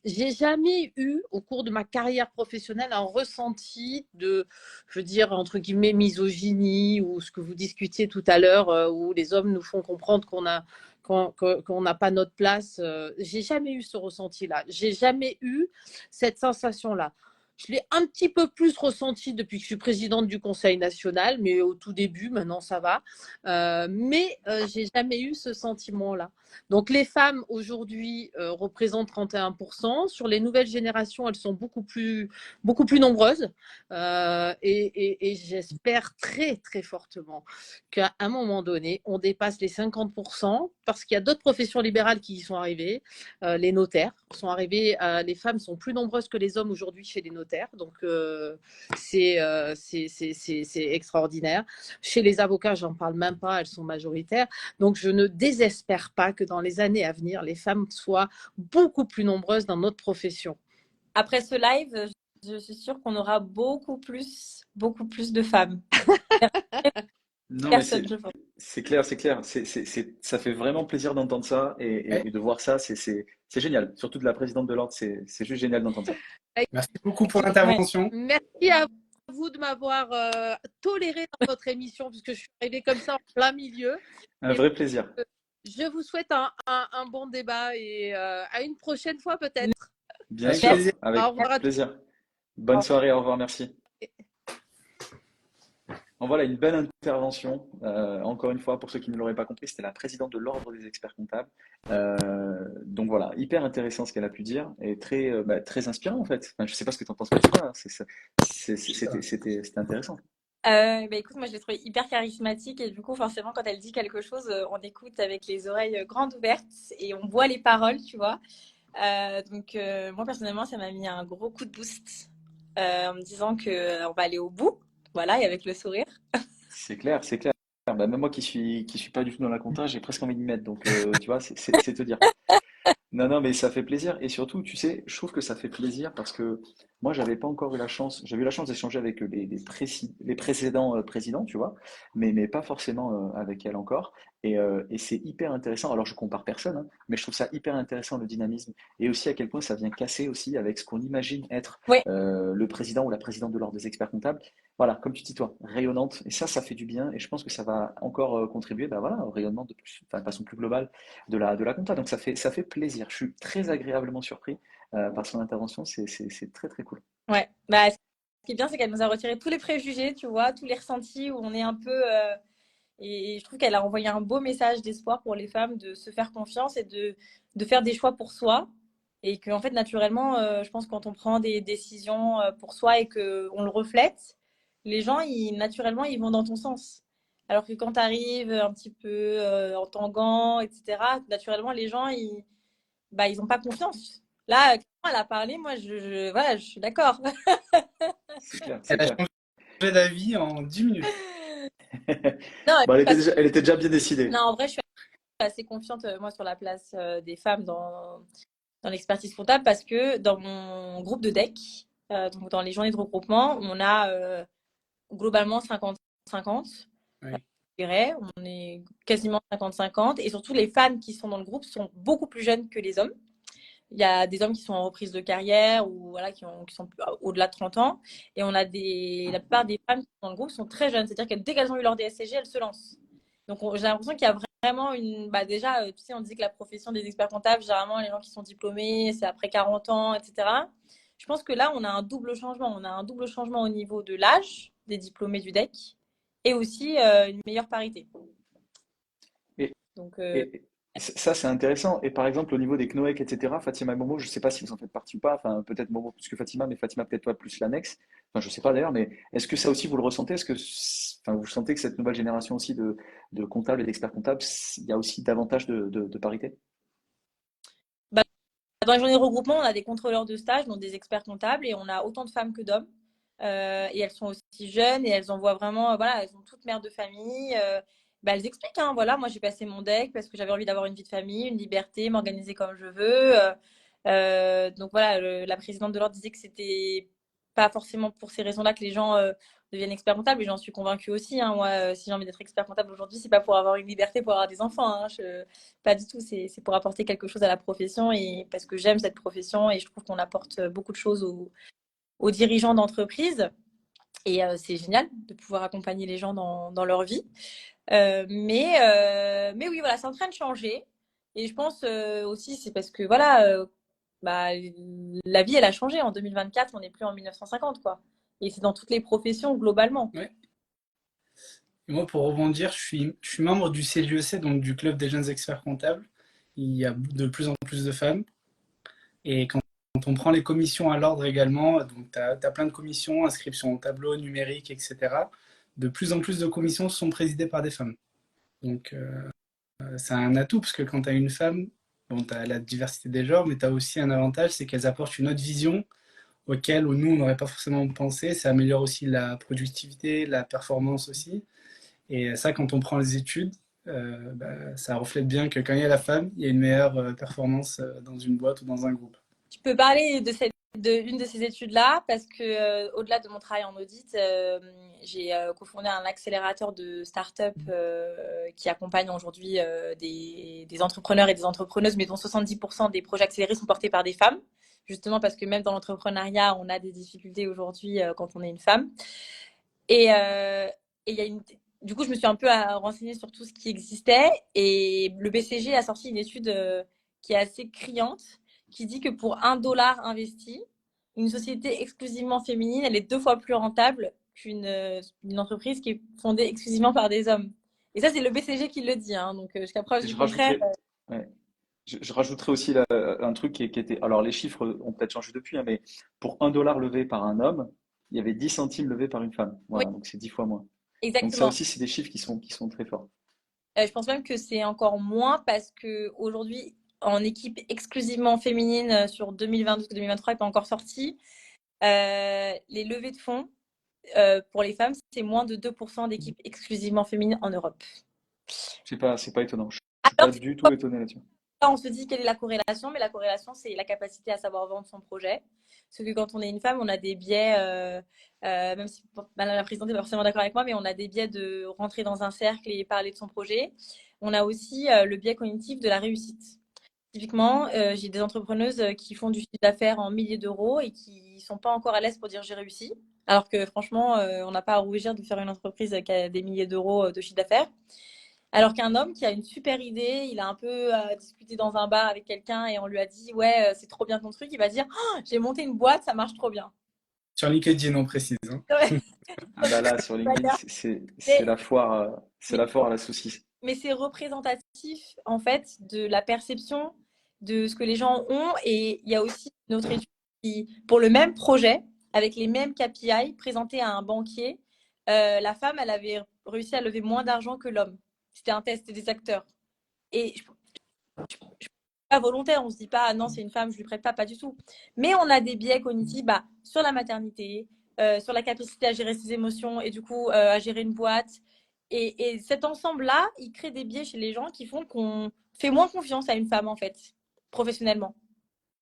J'ai jamais eu, au cours de ma carrière professionnelle, un ressenti de, je veux dire, entre guillemets, misogynie ou ce que vous discutiez tout à l'heure, où les hommes nous font comprendre qu'on n'a pas notre place. J'ai jamais eu ce ressenti-là. J'ai jamais eu cette sensation-là. Je l'ai un petit peu plus ressenti depuis que je suis présidente du Conseil national, mais au tout début, maintenant ça va. Mais j'ai jamais eu ce sentiment-là. Donc les femmes aujourd'hui représentent 31%. Sur les nouvelles générations, elles sont beaucoup plus nombreuses. Et j'espère très très fortement qu'à un moment donné, on dépasse les 50% parce qu'il y a d'autres professions libérales qui y sont arrivées. Les notaires sont arrivés. Les femmes sont plus nombreuses que les hommes aujourd'hui chez les notaires. Donc, c'est extraordinaire. Chez les avocats, j'en parle même pas, elles sont majoritaires. Donc, je ne désespère pas que dans les années à venir, les femmes soient beaucoup plus nombreuses dans notre profession. Après ce live, je suis sûre qu'on aura beaucoup plus de femmes. Non, mais Personne, je pense. c'est clair, c'est clair. Ça fait vraiment plaisir d'entendre ça et de voir ça. C'est génial. Surtout de la présidente de l'ordre, c'est juste génial d'entendre ça. Merci beaucoup pour Ouais. l'intervention. Merci à vous de m'avoir toléré dans votre émission, puisque je suis arrivée comme ça en plein milieu. Un Et vrai plaisir. je vous souhaite un bon débat et à une prochaine fois peut-être. Bien Avec sûr, plaisir. avec Au revoir à tous. plaisir. Bonne soirée, au revoir, merci. En voilà une belle intervention. Encore une fois, pour ceux qui ne l'auraient pas compris, c'était la présidente de l'Ordre des experts comptables. Donc voilà, hyper intéressant ce qu'elle a pu dire et très inspirant en fait. Enfin, je ne sais pas ce que tu en penses, mais toi, c'était intéressant. Écoute, moi je l'ai trouvée hyper charismatique et du coup forcément quand elle dit quelque chose, on écoute avec les oreilles grandes ouvertes et on boit les paroles, tu vois. Donc moi personnellement ça m'a mis un gros coup de boost en me disant qu'on va aller au bout, voilà, et avec le sourire. C'est clair, c'est clair. Bah, même moi qui suis pas du tout dans la compta, j'ai presque envie d'y mettre. Donc tu vois, c'est te dire. Non, non, mais ça fait plaisir. Et surtout, tu sais, je trouve que ça fait plaisir parce que moi, j'avais pas encore eu la chance. J'avais eu la chance d'échanger avec les précédents présidents, tu vois, mais pas forcément avec elle encore. Et c'est hyper intéressant. Alors, je compare personne, hein, mais je trouve ça hyper intéressant le dynamisme et aussi à quel point ça vient casser aussi avec ce qu'on imagine être Oui, le président ou la présidente de l'Ordre des experts comptables. Voilà, comme tu dis toi, rayonnante. Et ça fait du bien. Et je pense que ça va encore contribuer, bah voilà, au rayonnement enfin, de façon plus globale de la compta. Donc ça fait plaisir. Je suis très agréablement surpris par son intervention. C'est très très cool. ouais. Bah, ce qui est bien, c'est qu'elle nous a retiré tous les préjugés, tu vois, tous les ressentis où on est un peu. Et je trouve qu'elle a envoyé un beau message d'espoir pour les femmes de se faire confiance et de faire des choix pour soi. Et que, en fait, naturellement, je pense que quand on prend des décisions pour soi et qu'on le reflète, les gens, naturellement, ils vont dans ton sens. Alors que quand tu arrives un petit peu en tangant, etc., naturellement, les gens, ils ont pas confiance. Là, quand elle a parlé, moi, voilà, je suis d'accord. C'est clair, c'est Elle a clair. changé d'avis en 10 minutes. Non, Bon, elle était parce- déjà, elle était déjà bien décidée. non, en vrai, je suis assez confiante, moi, sur la place des femmes dans l'expertise comptable parce que dans mon groupe de DEC, donc dans les journées de regroupement, on a globalement 50-50. Oui. Je dirais. On est quasiment 50-50. Et surtout, les femmes qui sont dans le groupe sont beaucoup plus jeunes que les hommes. Il y a des hommes qui sont en reprise de carrière ou voilà, qui sont au-delà de 30 ans. Et on a la plupart des femmes qui sont dans le groupe sont très jeunes. C'est-à-dire que dès qu'elles ont eu leur DSCG, elles se lancent. Donc j'ai l'impression qu'il y a vraiment une. Bah, déjà, tu sais, on dit que la profession des experts comptables, généralement, les gens qui sont diplômés, c'est après 40 ans, etc. Je pense que là, on a un double changement. On a un double changement au niveau de l'âge des diplômés du DEC et aussi une meilleure parité. Et, Donc, et ça, c'est intéressant. Et par exemple, au niveau des CNOEC, etc., Fatima et Momo, je ne sais pas si vous en faites partie ou pas. Enfin, peut-être Momo plus que Fatima, mais Fatima peut-être pas plus l'annexe. Enfin, je ne sais pas d'ailleurs, mais est-ce que ça aussi, vous le ressentez? Est-ce que enfin, vous sentez que cette nouvelle génération aussi de comptables et d'experts comptables, il y a aussi davantage de parité? bah, dans les journées de regroupement, on a des contrôleurs de stage, donc des experts comptables, et on a autant de femmes que d'hommes. Et elles sont aussi jeunes et elles en voient vraiment, voilà, elles sont toutes mères de famille. Bah, elles expliquent, hein, voilà, moi j'ai passé mon DEC parce que j'avais envie d'avoir une vie de famille, une liberté, m'organiser comme je veux. Donc voilà, la présidente de l'ordre disait que c'était pas forcément pour ces raisons-là que les gens deviennent experts comptables, et j'en suis convaincue aussi. Hein. Moi, si j'ai envie d'être expert comptable aujourd'hui, c'est pas pour avoir une liberté, pour avoir des enfants. Hein. Pas du tout, c'est pour apporter quelque chose à la profession et parce que j'aime cette profession et je trouve qu'on apporte beaucoup de choses aux dirigeants d'entreprise. Et c'est génial de pouvoir accompagner les gens dans leur vie. Mais oui, voilà, c'est en train de changer. Et je pense aussi, c'est parce que voilà, bah, la vie, elle a changé. En 2024, on n'est plus en 1950, quoi. Et c'est dans toutes les professions, globalement. Ouais. Et moi, pour rebondir, je suis membre du CJEC, donc du Club des jeunes experts comptables. Il y a de plus en plus de femmes. Et quand on prend les commissions à l'ordre également, donc tu as plein de commissions, inscription au tableau, numérique, etc. De plus en plus de commissions sont présidées par des femmes. Donc c'est un atout parce que quand tu as une femme, bon, tu as la diversité des genres, mais tu as aussi un avantage, c'est qu'elles apportent une autre vision auquel nous, on n'aurait pas forcément pensé. Ça améliore aussi la productivité, la performance aussi. Et ça, quand on prend les études, ça reflète bien que quand il y a la femme, il y a une meilleure performance dans une boîte ou dans un groupe. Tu peux parler une de ces études-là parce que au-delà de mon travail en audit, j'ai cofondé un accélérateur de start-up qui accompagne aujourd'hui des entrepreneurs et des entrepreneuses, mais dont 70% des projets accélérés sont portés par des femmes. Justement parce que même dans l'entrepreneuriat, on a des difficultés aujourd'hui quand on est une femme. Et il y a du coup, je me suis un peu renseignée sur tout ce qui existait et le BCG a sorti une étude qui est assez criante, qui dit que pour $1 investi, une société exclusivement féminine, elle est 2 fois plus rentable qu'une entreprise qui est fondée exclusivement par des hommes. Et ça, c'est le BCG qui le dit, hein, donc jusqu'à preuve Et du je contraire. rajouterais, ouais, je rajouterais aussi un truc qui était. Alors, les chiffres ont peut-être changé depuis, hein, mais pour 1 dollar levé par un homme, il y avait 10 centimes levés par une femme. Oui, Voilà, donc c'est 10 fois moins. Donc, ça exactement. aussi, c'est des chiffres qui sont très forts. Je pense même que c'est encore moins parce que aujourd'hui, en équipe exclusivement féminine sur 2022-2023 n'est pas encore sorti. Les levées de fonds pour les femmes, c'est moins de 2% d'équipes exclusivement féminines en Europe. C'est pas étonnant. Je suis Alors pas du tout étonné là-dessus. là, on se dit quelle est la corrélation, mais la corrélation, c'est la capacité à savoir vendre son projet. Parce que quand on est une femme, on a des biais, même si Madame la Présidente n'est pas forcément d'accord avec moi, mais on a des biais de rentrer dans un cercle et parler de son projet. On a aussi le biais cognitif de la réussite. Typiquement, j'ai des entrepreneuses qui font du chiffre d'affaires en milliers d'euros et qui ne sont pas encore à l'aise pour dire j'ai réussi. Alors que franchement, on n'a pas à rougir de faire une entreprise qui a des milliers d'euros de chiffre d'affaires. Alors qu'un homme qui a une super idée, il a un peu discuté dans un bar avec quelqu'un et on lui a dit ouais, c'est trop bien ton truc, il va dire oh, j'ai monté une boîte, ça marche trop bien. Sur LinkedIn, on précise. Hein. Ah bah là, sur LinkedIn, c'est Mais, la foire, c'est mais, la foire à la saucisse. mais c'est représentatif en fait de la perception de ce que les gens ont. Et il y a aussi une autre étude qui, pour le même projet, avec les mêmes KPI présentés à un banquier, la femme, elle avait réussi à lever moins d'argent que l'homme. C'était un test des acteurs. Et je pas volontaire, on se dit pas ah non c'est une femme, je lui prête pas du tout. Mais on a des biais cognitifs bah, sur la maternité, sur la capacité à gérer ses émotions et du coup à gérer une boîte. Et cet ensemble-là, il crée des biais chez les gens qui font qu'on fait moins confiance à une femme en fait, professionnellement.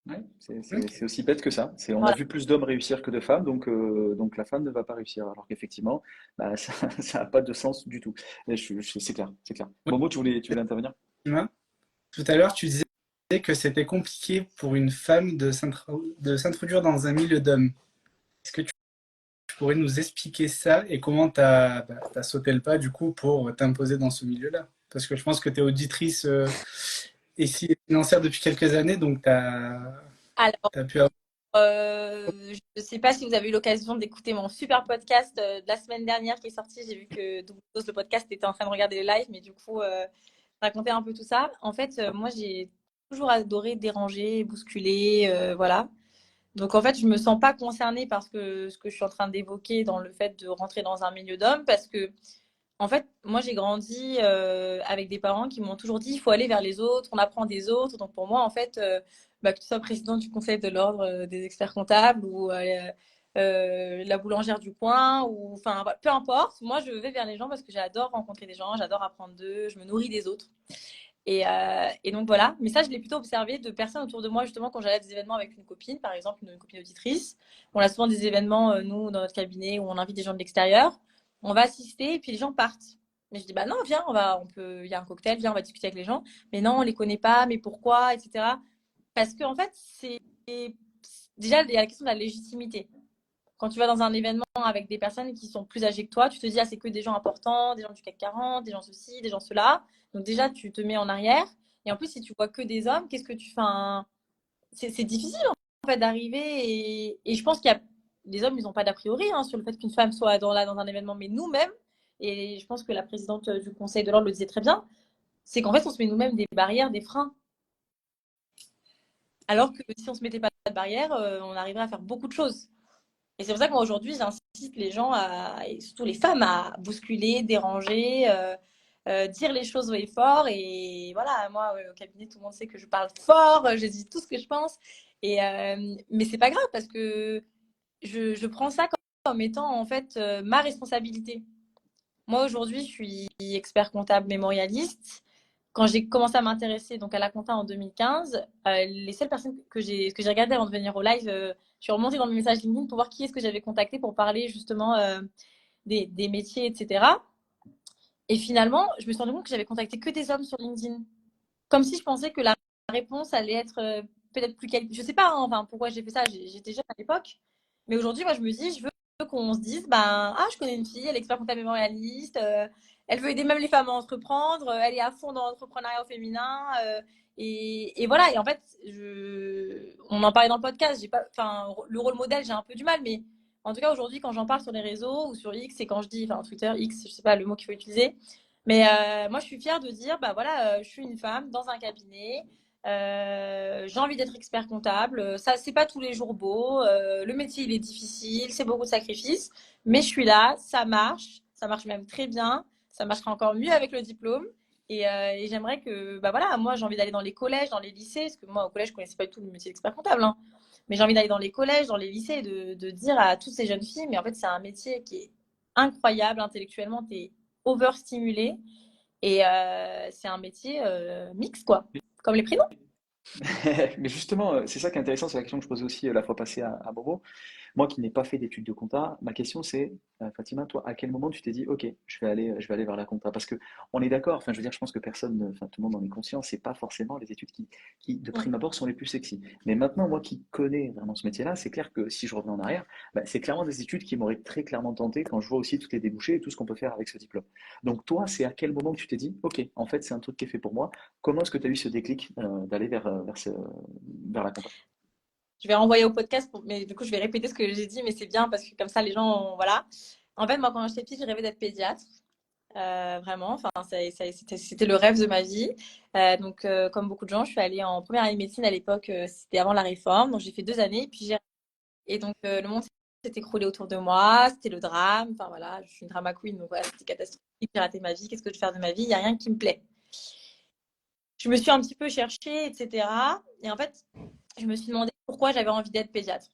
Ouais, Ok. c'est aussi bête que ça. On a Voilà. vu plus d'hommes réussir que de femmes, donc la femme ne va pas réussir. Alors qu'effectivement, bah, ça n'a pas de sens du tout. Et c'est clair, c'est clair. Oui, Momo, tu voulais intervenir? Fatima, tout à l'heure, tu disais que c'était compliqué pour une femme de s'introduire dans un milieu d'hommes. Est-ce que tu pourrais nous expliquer ça et comment tu as, sauté le pas du coup pour t'imposer dans ce milieu-là? Parce que je pense que tu es auditrice ici financière depuis quelques années, donc tu as, Alors, pu avoir. je ne sais pas si vous avez eu l'occasion d'écouter mon super podcast de la semaine dernière qui est sorti. J'ai vu que Double Dose, le podcast, était en train de regarder le live, mais du coup, raconter un peu tout ça. En fait, moi, j'ai toujours adoré déranger, bousculer, voilà. Donc, en fait, je me sens pas concernée par ce que je suis en train d'évoquer dans le fait de rentrer dans un milieu d'hommes parce que, en fait, moi, j'ai grandi avec des parents qui m'ont toujours dit il faut aller vers les autres, on apprend des autres. Donc, pour moi, en fait, que tu sois président du conseil de l'ordre des experts comptables ou la boulangère du coin, ou enfin, voilà, peu importe, moi, je vais vers les gens parce que j'adore rencontrer des gens, j'adore apprendre d'eux, je me nourris des autres. Et donc voilà, mais ça, je l'ai plutôt observé de personnes autour de moi, justement, quand j'allais à des événements avec une copine, par exemple, une copine auditrice. On a souvent des événements, nous, dans notre cabinet, où on invite des gens de l'extérieur. On va assister et puis les gens partent. Mais je dis, bah non, viens, il y a un cocktail, viens, on va discuter avec les gens. Mais non, on les connaît pas, mais pourquoi, etc. Parce que, en fait, déjà, il y a la question de la légitimité. Quand tu vas dans un événement avec des personnes qui sont plus âgées que toi, tu te dis, ah, c'est que des gens importants, des gens du CAC 40, des gens ceci, des gens cela. Donc déjà, tu te mets en arrière. Et en plus, si tu vois que des hommes, qu'est-ce que tu fais C'est difficile en fait d'arriver. Et je pense qu'il y a les hommes, ils n'ont pas d'a priori sur le fait qu'une femme soit là dans un événement, mais nous-mêmes, et je pense que la présidente du Conseil de l'ordre le disait très bien, c'est qu'en fait, on se met nous-mêmes des barrières, des freins. Alors que si on ne se mettait pas de barrières, on arriverait à faire beaucoup de choses. Et c'est pour ça que moi aujourd'hui, j'incite les gens, et surtout les femmes, à bousculer, déranger, dire les choses haut et fort. Et voilà, moi au cabinet, tout le monde sait que je parle fort, je dis tout ce que je pense. Mais c'est pas grave parce que je prends ça comme étant en fait ma responsabilité. Moi aujourd'hui, je suis expert comptable mémorialiste. Quand j'ai commencé à m'intéresser donc à la compta en 2015, les seules personnes que j'ai regardées avant de venir au live, je suis remontée dans mes messages LinkedIn pour voir qui est-ce que j'avais contacté pour parler justement des métiers, etc. Et finalement, je me suis rendu compte que j'avais contacté que des hommes sur LinkedIn. Comme si je pensais que la réponse allait être peut-être plus qualifiée. Je sais pas, hein, enfin, pourquoi j'ai fait ça. J'étais jeune à l'époque. Mais aujourd'hui, moi, je me dis, je veux qu'on se dise, je connais une fille, elle est expert comptable mémorialiste, elle veut aider même les femmes à entreprendre, elle est à fond dans l'entrepreneuriat au féminin. Et voilà. Et en fait, on en parlait dans le podcast. J'ai pas, enfin, le rôle modèle, j'ai un peu du mal, mais en tout cas, aujourd'hui, quand j'en parle sur les réseaux ou sur X, et quand je dis, enfin, Twitter, X, je sais pas le mot qu'il faut utiliser, mais moi, je suis fière de dire, bah voilà, je suis une femme dans un cabinet. J'ai envie d'être expert comptable. Ça, c'est pas tous les jours beau. Le métier, il est difficile, c'est beaucoup de sacrifices. Mais je suis là, ça marche. Ça marche même très bien. Ça marchera encore mieux avec le diplôme. Et j'aimerais que, bah voilà, moi, j'ai envie d'aller dans les collèges, dans les lycées, parce que moi, au collège, je connaissais pas du tout le métier d'expert comptable, hein. Mais j'ai envie d'aller dans les collèges, dans les lycées, de dire à toutes ces jeunes filles, mais en fait, c'est un métier qui est incroyable intellectuellement. Tu es overstimulé. Et c'est un métier mix, quoi, comme les prénoms. Mais justement, c'est ça qui est intéressant, c'est la question que je posais aussi la fois passée à Bobo. Moi qui n'ai pas fait d'études de compta, ma question c'est, Fatima, toi, à quel moment tu t'es dit, ok, je vais aller vers la compta? Parce que on est d'accord, enfin je veux dire, je pense que personne, enfin tout le monde en est conscient, c'est pas forcément les études qui de prime abord sont les plus sexy. Mais maintenant, moi qui connais vraiment ce métier-là, c'est clair que si je reviens en arrière, bah, c'est clairement des études qui m'auraient très clairement tenté quand je vois aussi toutes les débouchés et tout ce qu'on peut faire avec ce diplôme. Donc toi, c'est à quel moment que tu t'es dit, ok, en fait c'est un truc qui est fait pour moi. Comment est-ce que tu as eu ce déclic d'aller vers la compta? Je vais renvoyer au podcast, mais du coup, je vais répéter ce que j'ai dit, mais c'est bien parce que comme ça, les gens, voilà. En fait, moi, quand j'étais petite, je rêvais d'être pédiatre. Vraiment, enfin, c'était le rêve de ma vie. Donc, comme beaucoup de gens, je suis allée en première année de médecine à l'époque, c'était avant la réforme. Donc, j'ai fait 2 années. Et donc, le monde s'est écroulé autour de moi. C'était le drame. Enfin, voilà, je suis une drama queen. Donc, voilà, c'était catastrophique. J'ai raté ma vie. Qu'est-ce que je vais faire de ma vie? Il n'y a rien qui me plaît. Je me suis un petit peu cherchée, etc. Et en fait, je me suis demandé pourquoi j'avais envie d'être pédiatre.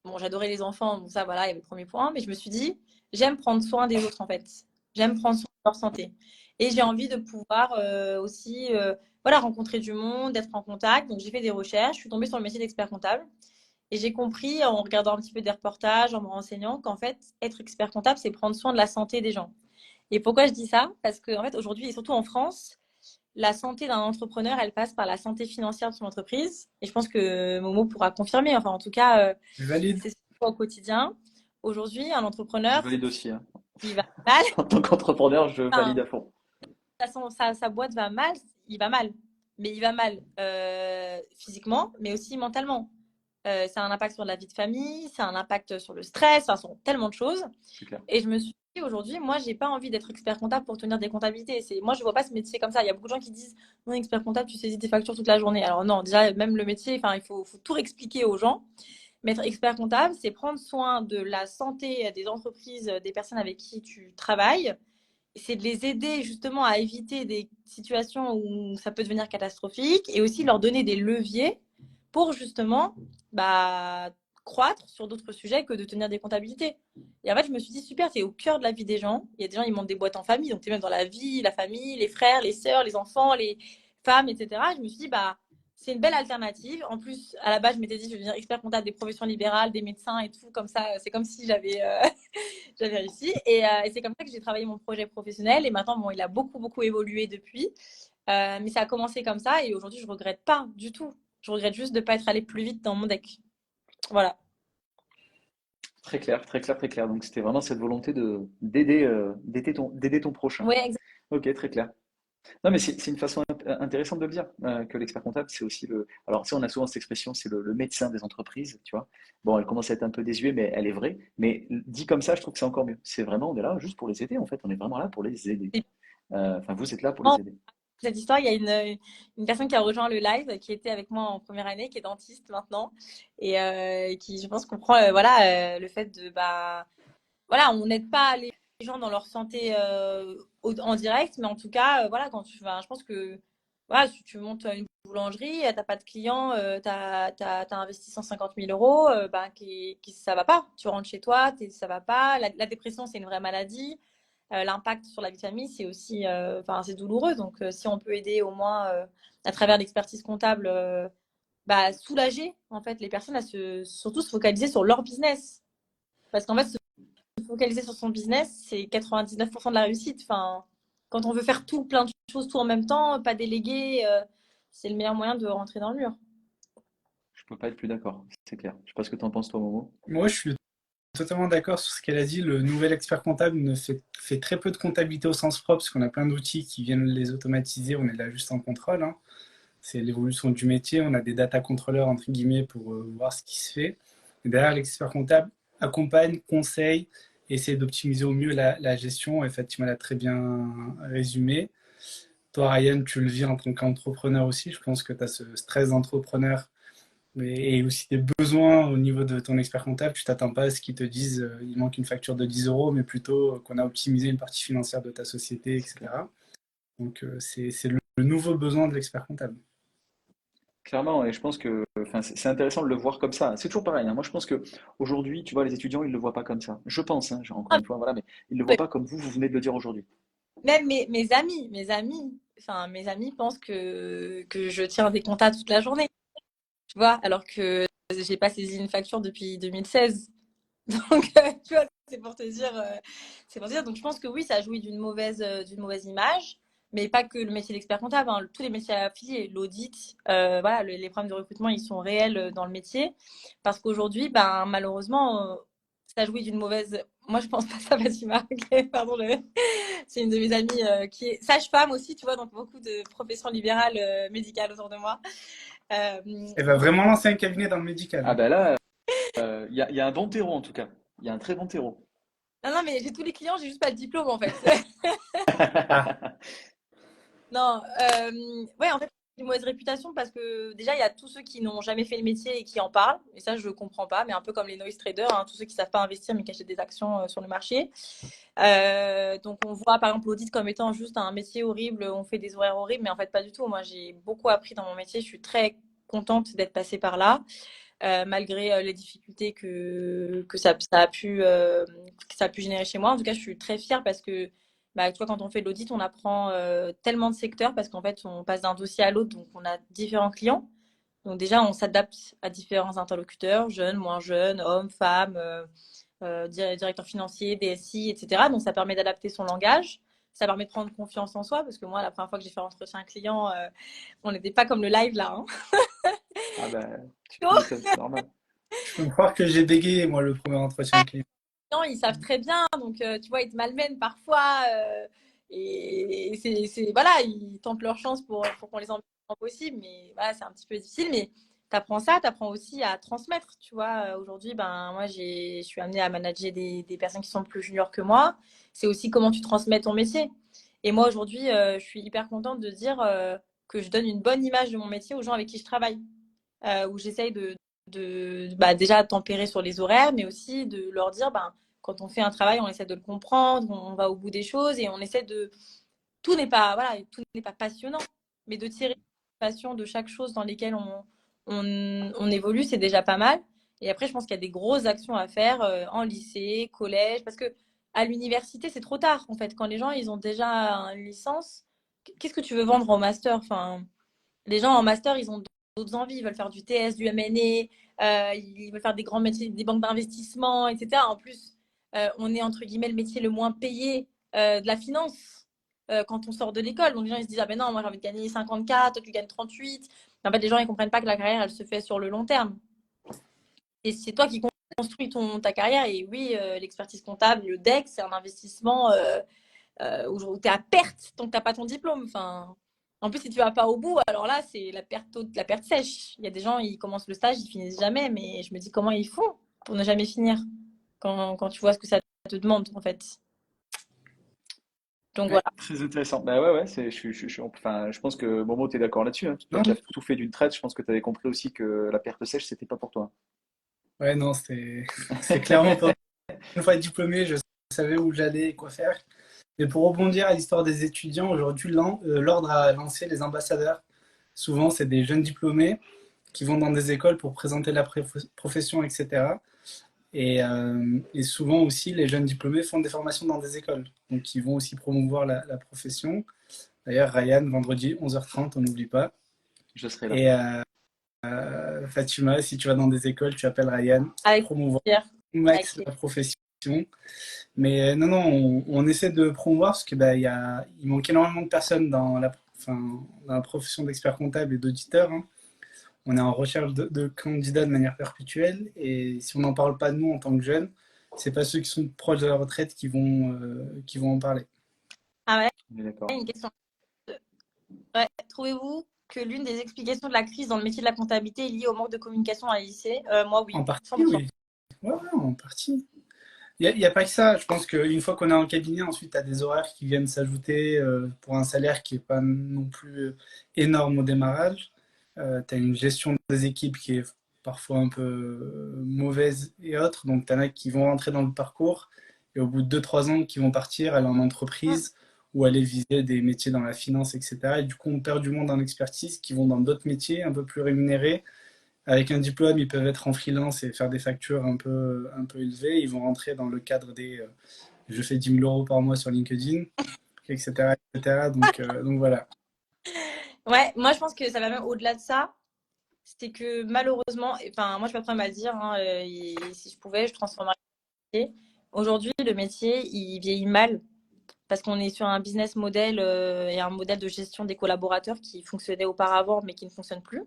Bon, j'adorais les enfants, donc ça, voilà, il y avait le premier point. Mais je me suis dit, j'aime prendre soin des autres, en fait. J'aime prendre soin de leur santé. Et j'ai envie de pouvoir aussi voilà, rencontrer du monde, être en contact. Donc, j'ai fait des recherches. Je suis tombée sur le métier d'expert comptable. Et j'ai compris en regardant un petit peu des reportages, en me renseignant, qu'en fait, être expert comptable, c'est prendre soin de la santé des gens. Et pourquoi je dis ça? Parce qu'en fait, aujourd'hui, et surtout en France, la santé d'un entrepreneur, elle passe par la santé financière de son entreprise. Et je pense que Momo pourra confirmer. Enfin, en tout cas, Je valide. c'est ce qu'on voit au quotidien. Aujourd'hui, un Je entrepreneur, valide aussi, hein. il va mal. En tant qu'entrepreneur, je valide Enfin, à fond. sa boîte va mal, il va mal. Mais il va mal physiquement, mais aussi mentalement. Ça a un impact sur la vie de famille, ça a un impact sur le stress, enfin, sur tellement de choses. C'est clair. Et je me suis dit aujourd'hui, moi, j'ai pas envie d'être expert comptable pour tenir des comptabilités. Moi, je vois pas ce métier comme ça. Il y a beaucoup de gens qui disent, non, expert comptable, tu saisis tes factures toute la journée. Alors non, déjà, même le métier, enfin, faut tout expliquer aux gens. Mais être expert comptable, c'est prendre soin de la santé des entreprises, des personnes avec qui tu travailles. C'est de les aider justement à éviter des situations où ça peut devenir catastrophique et aussi leur donner des leviers pour justement bah, croître sur d'autres sujets que de tenir des comptabilités. Et en fait, je me suis dit, super, c'est au cœur de la vie des gens. Il y a des gens, ils montent des boîtes en famille, donc tu es même dans la vie, la famille, les frères, les sœurs, les enfants, les femmes, etc. Et je me suis dit, bah, c'est une belle alternative. En plus, à la base, je m'étais dit, je vais devenir expert comptable des professions libérales, des médecins et tout, comme ça. C'est comme si j'avais réussi. Et c'est comme ça que j'ai travaillé mon projet professionnel. Et maintenant, bon, il a beaucoup, beaucoup évolué depuis. Mais ça a commencé comme ça. Et aujourd'hui, je regrette pas du tout. Je regrette juste de ne pas être allé plus vite dans mon deck. Voilà. Très clair, très clair, très clair. Donc c'était vraiment cette volonté de d'aider ton prochain. Ouais, exactement. Ok, très clair. Non, mais c'est une façon intéressante de le dire, que l'expert comptable, c'est aussi le. Alors, tu sais, on a souvent cette expression, c'est le médecin des entreprises, tu vois. Bon, elle commence à être un peu désuée, mais elle est vraie. Mais dit comme ça, je trouve que c'est encore mieux. C'est vraiment, on est là juste pour les aider, en fait. On est vraiment là pour les aider. Enfin, vous êtes là pour les aider. Cette histoire, il y a une personne qui a rejoint le live, qui était avec moi en première année, qui est dentiste maintenant, et qui, je pense, comprend voilà, le fait de, bah, voilà, on n'aide pas les gens dans leur santé en direct, mais en tout cas, voilà, je pense que voilà, si tu montes une boulangerie, t'as pas de clients, t'as investi 150 000 euros, bah, ça va pas. Tu rentres chez toi, ça va pas. La dépression, c'est une vraie maladie. L'impact sur la vie de famille, c'est aussi, enfin, c'est douloureux. Donc, si on peut aider au moins à travers l'expertise comptable, bah, soulager en fait les personnes à surtout se focaliser sur leur business. Parce qu'en fait, focaliser sur son business, c'est 99% de la réussite. Enfin, quand on veut faire tout, plein de choses, tout en même temps, pas déléguer, c'est le meilleur moyen de rentrer dans le mur. Je peux pas être plus d'accord, c'est clair. Je sais pas ce que tu en penses, toi, Momo. Moi, je suis totalement d'accord sur ce qu'elle a dit. Le nouvel expert comptable fait très peu de comptabilité au sens propre, parce qu'on a plein d'outils qui viennent les automatiser. On est là juste en contrôle, hein. C'est l'évolution du métier. On a des data contrôleurs, entre guillemets, pour voir ce qui se fait. Et derrière, l'expert comptable accompagne, conseille, essaie d'optimiser au mieux la gestion. Effectivement, elle a très bien résumé. Toi, Ryan, tu le vis en tant qu'entrepreneur aussi. Je pense que tu as ce stress d'entrepreneur et aussi des besoins au niveau de ton expert comptable. Tu t'attends pas à ce qu'ils te disent il manque une facture de 10 euros, mais plutôt qu'on a optimisé une partie financière de ta société, C'est clair. etc. Donc, c'est le nouveau besoin de l'expert comptable. Clairement, et je pense que, enfin, c'est intéressant de le voir comme ça. C'est toujours pareil, hein. Moi, je pense que aujourd'hui, tu vois, les étudiants, ils le voient pas comme ça. Je pense, hein, genre, encore une fois, voilà, mais ils le voient pas comme vous venez de le dire aujourd'hui. Même enfin, mes amis pensent que je tiens des comptas toute la journée, tu vois, alors que j'ai pas saisi une facture depuis 2016. Donc, tu vois, c'est pour te dire. Donc, je pense que oui, ça a joué d'une mauvaise image, mais pas que le métier d'expert comptable, hein, tous les métiers affiliés, l'audit, voilà, les problèmes de recrutement, ils sont réels dans le métier, parce qu'aujourd'hui, ben, malheureusement, ça a joué d'une mauvaise. Moi, je pense pas ça, Fatima. Ok, pardon, c'est une de mes amies qui est sage-femme aussi, tu vois, donc beaucoup de professions libérales médicales autour de moi. Elle va vraiment lancer un cabinet dans le médical, Ah hein. ben là, il y a un bon terreau en tout cas. Il y a un très bon terreau. Non, non, mais j'ai tous les clients, j'ai juste pas le diplôme en fait. Ah, Non, ouais, en fait, j'ai une mauvaise réputation parce que déjà, il y a tous ceux qui n'ont jamais fait le métier et qui en parlent. Et ça, je comprends pas, mais un peu comme les noise traders, hein, tous ceux qui savent pas investir mais qui achètent des actions sur le marché. Donc, on voit par exemple l'audit comme étant juste un métier horrible, on fait des horaires horribles, mais en fait, pas du tout. Moi, j'ai beaucoup appris dans mon métier. Je suis très contente d'être passée par là, malgré les difficultés que ça a pu générer chez moi. En tout cas, je suis très fière parce que bah, tu vois, quand on fait de l'audit, on apprend tellement de secteurs parce qu'en fait, on passe d'un dossier à l'autre, donc on a différents clients. Donc déjà, on s'adapte à différents interlocuteurs, jeunes, moins jeunes, hommes, femmes, directeurs financiers, DSI, etc. Donc ça permet d'adapter son langage. Ça permet de prendre confiance en soi parce que moi, la première fois que j'ai fait un entretien client, on n'était pas comme le live là, hein. Ah ben, tu m'étonnes, c'est normal. Je peux me croire que j'ai bégayé, moi, le premier entretien client. Non, ils savent très bien, donc tu vois, ils te malmènent parfois. Et voilà, ils tentent leur chance pour qu'on les embête le plus possible, mais voilà, c'est un petit peu difficile. Mais tu apprends ça, tu apprends aussi à transmettre. Tu vois, aujourd'hui, ben, moi, je suis amenée à manager des personnes qui sont plus juniors que moi. C'est aussi comment tu transmets ton métier. Et moi, aujourd'hui, je suis hyper contente de dire que je donne une bonne image de mon métier aux gens avec qui je travaille, où j'essaye bah, déjà tempérer sur les horaires, mais aussi de leur dire, ben, quand on fait un travail, on essaie de le comprendre, on va au bout des choses et on essaie de. Tout n'est pas, voilà, tout n'est pas passionnant, mais de tirer la passion de chaque chose dans lesquelles on évolue, c'est déjà pas mal. Et après, je pense qu'il y a des grosses actions à faire en lycée, collège, parce que à l'université, c'est trop tard, en fait. Quand les gens, ils ont déjà une licence, qu'est-ce que tu veux vendre au master? Enfin, les gens en master, ils ont d'autres envies. Ils veulent faire du TS, du M&A, ils veulent faire des grands métiers, des banques d'investissement, etc. En plus, on est entre guillemets le métier le moins payé de la finance quand on sort de l'école. Donc les gens, ils se disent, ah ben non, moi j'ai envie de gagner 54, toi tu gagnes 38. En fait, les gens, ils comprennent pas que la carrière, elle se fait sur le long terme. Et c'est toi qui construis ta carrière. Et oui, l'expertise comptable, le DEC, c'est un investissement où tu es à perte tant que tu n'as pas ton diplôme. Enfin, en plus, si tu vas pas au bout, alors là, c'est la perte sèche. Il y a des gens, ils commencent le stage, ils finissent jamais, mais je me dis comment ils font pour ne jamais finir quand tu vois ce que ça te demande, en fait. Donc Ouais. voilà. Très intéressant. Bah ouais, ouais, enfin, je pense que Momo, t'es d'accord là-dessus, hein. Toi Non, qui as non. tout fait d'une traite, je pense que tu avais compris aussi que la perte sèche, c'était pas pour toi. Ouais, non, c'est clairement pas. Une fois diplômé, je savais où j'allais et quoi faire. Mais pour rebondir à l'histoire des étudiants, aujourd'hui, l'ordre a lancé les ambassadeurs. Souvent, c'est des jeunes diplômés qui vont dans des écoles pour présenter la profession, etc. Et souvent aussi, les jeunes diplômés font des formations dans des écoles. Donc, ils vont aussi promouvoir la profession. D'ailleurs, Ryan, vendredi 11h30, on n'oublie pas. Je serai là. Et Fatima, si tu vas dans des écoles, tu appelles Ryan, Avec promouvoir plaisir. au Avec max plaisir. la profession. Mais non, non, on essaie de promouvoir parce que il manque énormément de personnes enfin, dans la profession d'expert comptable et d'auditeur, hein. On est en recherche de candidats de manière perpétuelle et si on n'en parle pas de nous en tant que jeunes, c'est pas ceux qui sont proches de la retraite qui vont en parler. Ah ouais, On est d'accord. une question. Ouais. Trouvez-vous que l'une des explications de la crise dans le métier de la comptabilité est liée au manque de communication à lycée? Moi, oui, En partie, 100%. oui. Ouais, ouais, en partie. Il y a pas que ça. Je pense qu'une fois qu'on est en cabinet, ensuite, tu as des horaires qui viennent s'ajouter pour un salaire qui n'est pas non plus énorme au démarrage. Tu as une gestion des équipes qui est parfois un peu mauvaise et autres. Donc, tu en as qui vont rentrer dans le parcours et au bout de 2-3 ans, qui vont partir, aller en entreprise ou aller viser des métiers dans la finance, etc. Et du coup, on perd du monde en expertise qui vont dans d'autres métiers un peu plus rémunérés avec un diplôme, ils peuvent être en freelance et faire des factures un peu élevées. Ils vont rentrer dans le cadre des je fais 10 000 € par mois sur LinkedIn, etc. etc. Donc voilà. Ouais, moi, je pense que ça va même au-delà de ça. C'était que malheureusement, enfin, moi, je n'ai pas de problème à le dire, hein, si je pouvais, je transformerais le métier. Aujourd'hui, le métier, il vieillit mal parce qu'on est sur un business model et un modèle de gestion des collaborateurs qui fonctionnait auparavant, mais qui ne fonctionne plus.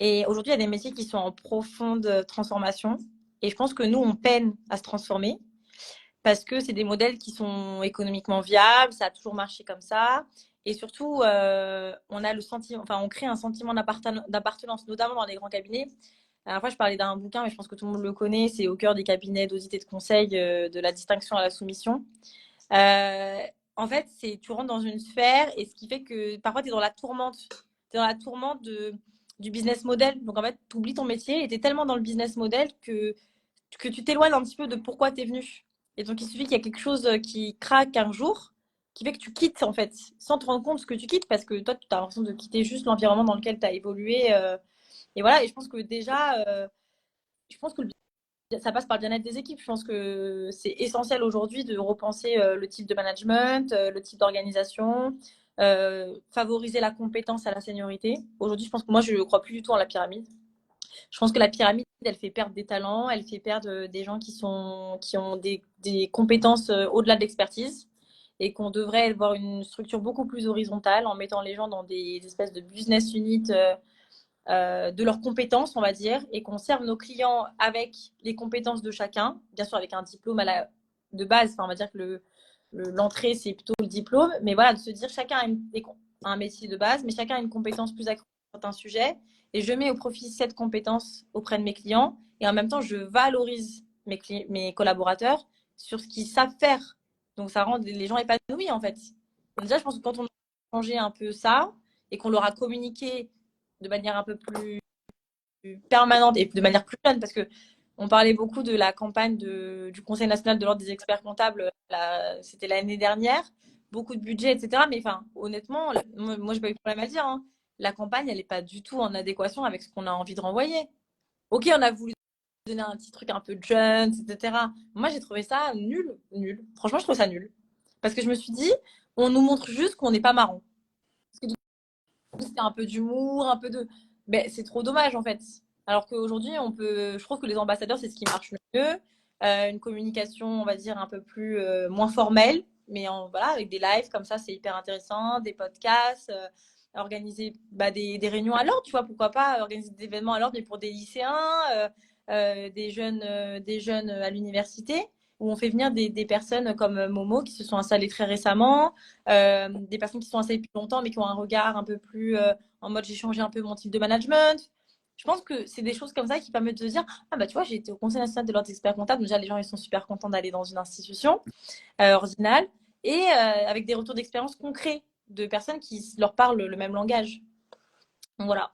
Et aujourd'hui, il y a des métiers qui sont en profonde transformation. Et je pense que nous, on peine à se transformer parce que c'est des modèles qui sont économiquement viables, ça a toujours marché comme ça. Et surtout, on a le sentiment, enfin, on crée un sentiment d'appartenance, notamment dans les grands cabinets. La dernière fois, je parlais d'un bouquin, mais je pense que tout le monde le connaît. C'est Au cœur des cabinets d'audit et de conseil, de la distinction à la soumission. Euh, En fait, tu rentres dans une sphère et ce qui fait que parfois, tu es dans la tourmente. Tu es dans la tourmente du business model. Donc, en fait, tu oublies ton métier et tu es tellement dans le business model que tu t'éloignes un petit peu de pourquoi tu es venu. Et donc, il suffit qu'il y ait quelque chose qui craque un jour, qui fait que tu quittes, en fait, sans te rendre compte ce que tu quittes, parce que toi, tu as l'impression de quitter juste l'environnement dans lequel tu as évolué. Et voilà, et je pense que déjà, je pense que le ça passe par le bien-être des équipes. Je pense que c'est essentiel aujourd'hui de repenser le type de management, le type d'organisation, favoriser la compétence à la seniorité. Aujourd'hui, je pense que moi, je ne crois plus du tout en la pyramide. Je pense que la pyramide, elle fait perdre des talents, elle fait perdre des gens qui ont des compétences au-delà de l'expertise et qu'on devrait avoir une structure beaucoup plus horizontale en mettant les gens dans des espèces de business units de leurs compétences, on va dire, et qu'on serve nos clients avec les compétences de chacun, bien sûr avec un diplôme de base, enfin, on va dire que l'entrée, c'est plutôt le diplôme, mais voilà, de se dire chacun a un métier de base, mais chacun a une compétence plus accrue sur certains sujets, et je mets au profit cette compétence auprès de mes clients, et en même temps, je valorise mes collaborateurs sur ce qu'ils savent faire. Donc, ça rend les gens épanouis, en fait. Donc, déjà, je pense que quand on a changé un peu ça, et qu'on leur a communiqué de manière un peu plus permanente et de manière plus jeune, parce que on parlait beaucoup de la campagne du Conseil national de l'ordre des experts comptables, c'était l'année dernière, beaucoup de budget, etc. Mais enfin, honnêtement, moi j'ai pas eu de problème à le dire, hein. La campagne, elle n'est pas du tout en adéquation avec ce qu'on a envie de renvoyer. Ok, on a voulu donner un petit truc un peu jeune, etc. Moi, j'ai trouvé ça nul, nul. Franchement, je trouve ça nul. Parce que je me suis dit, on nous montre juste qu'on n'est pas marrant. Parce que du coup, c'était un peu d'humour, un peu de. Ben, c'est trop dommage, en fait. Alors qu'aujourd'hui, je trouve que les ambassadeurs, c'est ce qui marche le mieux. Une communication, on va dire, un peu plus, moins formelle. Mais voilà, avec des lives comme ça, c'est hyper intéressant, des podcasts, organiser des réunions à l'ordre, tu vois, pourquoi pas organiser des événements à l'ordre, mais pour des lycéens, des jeunes à l'université, où on fait venir des personnes comme Momo qui se sont installées très récemment, des personnes qui sont installées depuis longtemps, mais qui ont un regard un peu plus en mode j'ai changé un peu mon type de management. Je pense que c'est des choses comme ça qui permettent de se dire ah bah tu vois, j'ai été au Conseil national de l'ordre des experts comptables. Déjà, les gens ils sont super contents d'aller dans une institution ordinale et avec des retours d'expérience concrets de personnes qui leur parlent le même langage. Donc voilà.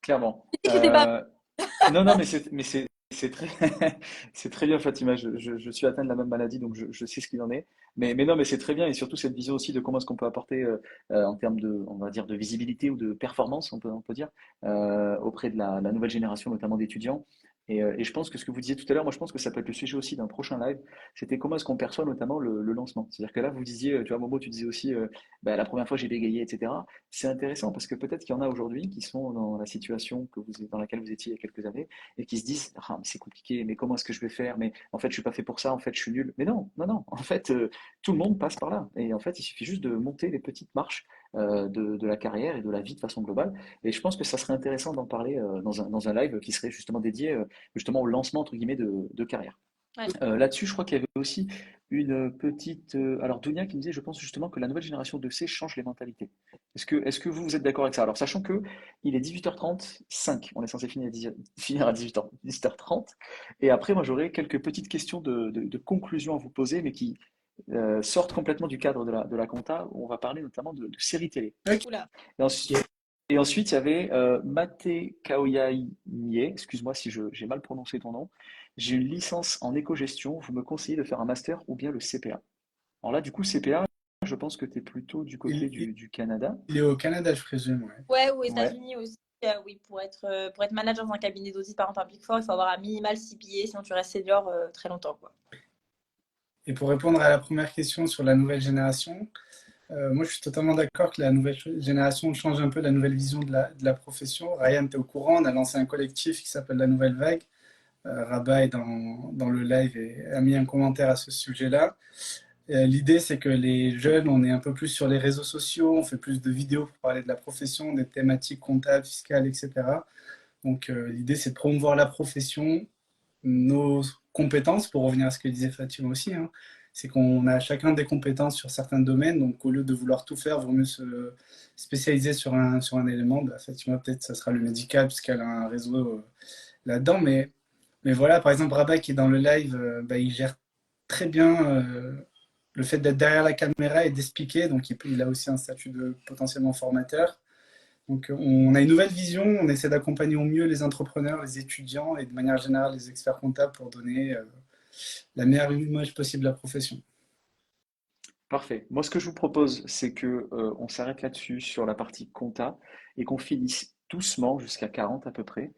Clairement. C'était pas. Non, non, c'est très, c'est très bien, Fatima. Je suis atteint de la même maladie, donc je sais ce qu'il en est. Mais non, mais c'est très bien, et surtout cette vision aussi de comment est-ce qu'on peut apporter en termes de, on va dire, de visibilité ou de performance, on peut dire, auprès de la nouvelle génération, notamment d'étudiants. Et je pense que ce que vous disiez tout à l'heure, moi je pense que ça peut être le sujet aussi d'un prochain live, c'était comment est-ce qu'on perçoit notamment le lancement. C'est-à-dire que là, vous disiez, tu vois, Momo, tu disais aussi, bah, la première fois j'ai bégayé, etc. C'est intéressant parce que peut-être qu'il y en a aujourd'hui qui sont dans la situation dans laquelle vous étiez il y a quelques années et qui se disent ah, mais c'est compliqué, mais comment est-ce que je vais faire? Mais en fait, je suis pas fait pour ça, en fait, je suis nul. Mais non, non, non, en fait, tout le monde passe par là. Et en fait, il suffit juste de monter les petites marches de la carrière et de la vie de façon globale. Et je pense que ça serait intéressant d'en parler dans un live qui serait justement dédié justement au lancement, entre guillemets, de carrière. Ouais. Là-dessus, je crois qu'il y avait aussi une petite. Alors, Dounia qui me disait, je pense justement que la nouvelle génération de C change les mentalités. Est-ce que vous êtes d'accord avec ça? Alors, sachant que il est 18h35, on est censé finir à 18h30. Et après, moi, j'aurais quelques petites questions de conclusion à vous poser, mais qui sortent complètement du cadre de la compta, où on va parler notamment de séries télé. Ok. Oula. Et ensuite, il y avait Mate Kaoyai Mie, excuse-moi si j'ai mal prononcé ton nom. J'ai une licence en éco-gestion, vous me conseillez de faire un master ou bien le CPA. Alors là, du coup, CPA, je pense que tu es plutôt du côté Il, du Canada. il est au Canada, je présume, ouais. Ouais, aux Ouais, États-Unis aussi. Oui, pour être manager dans un cabinet d'audit, par exemple, un Big Four, il faut avoir un minimal CPA, sinon tu restes senior très longtemps, quoi. Et pour répondre à la première question sur la nouvelle génération, moi je suis totalement d'accord que la nouvelle génération change un peu la nouvelle vision de la profession. Ryan, tu es au courant, on a lancé un collectif qui s'appelle La Nouvelle Vague. Rabat est dans le live et a mis un commentaire à ce sujet-là. L'idée, c'est que les jeunes, on est un peu plus sur les réseaux sociaux, on fait plus de vidéos pour parler de la profession, des thématiques comptables, fiscales, etc. Donc l'idée, c'est de promouvoir la profession, nos compétences, pour revenir à ce que disait Fatima aussi, hein, c'est qu'on a chacun des compétences sur certains domaines, donc au lieu de vouloir tout faire, il vaut mieux se spécialiser sur un élément. Bah, Fatima, peut-être ça sera le médical, puisqu'elle a un réseau là-dedans, mais voilà, par exemple, Rabat qui est dans le live, bah, il gère très bien le fait d'être derrière la caméra et d'expliquer, donc il a aussi un statut de potentiellement formateur. Donc on a une nouvelle vision, on essaie d'accompagner au mieux les entrepreneurs, les étudiants et de manière générale les experts comptables pour donner la meilleure image possible de la profession. parfait. Moi, ce que je vous propose, c'est que on s'arrête là-dessus sur la partie compta et qu'on finisse doucement jusqu'à 40 à peu près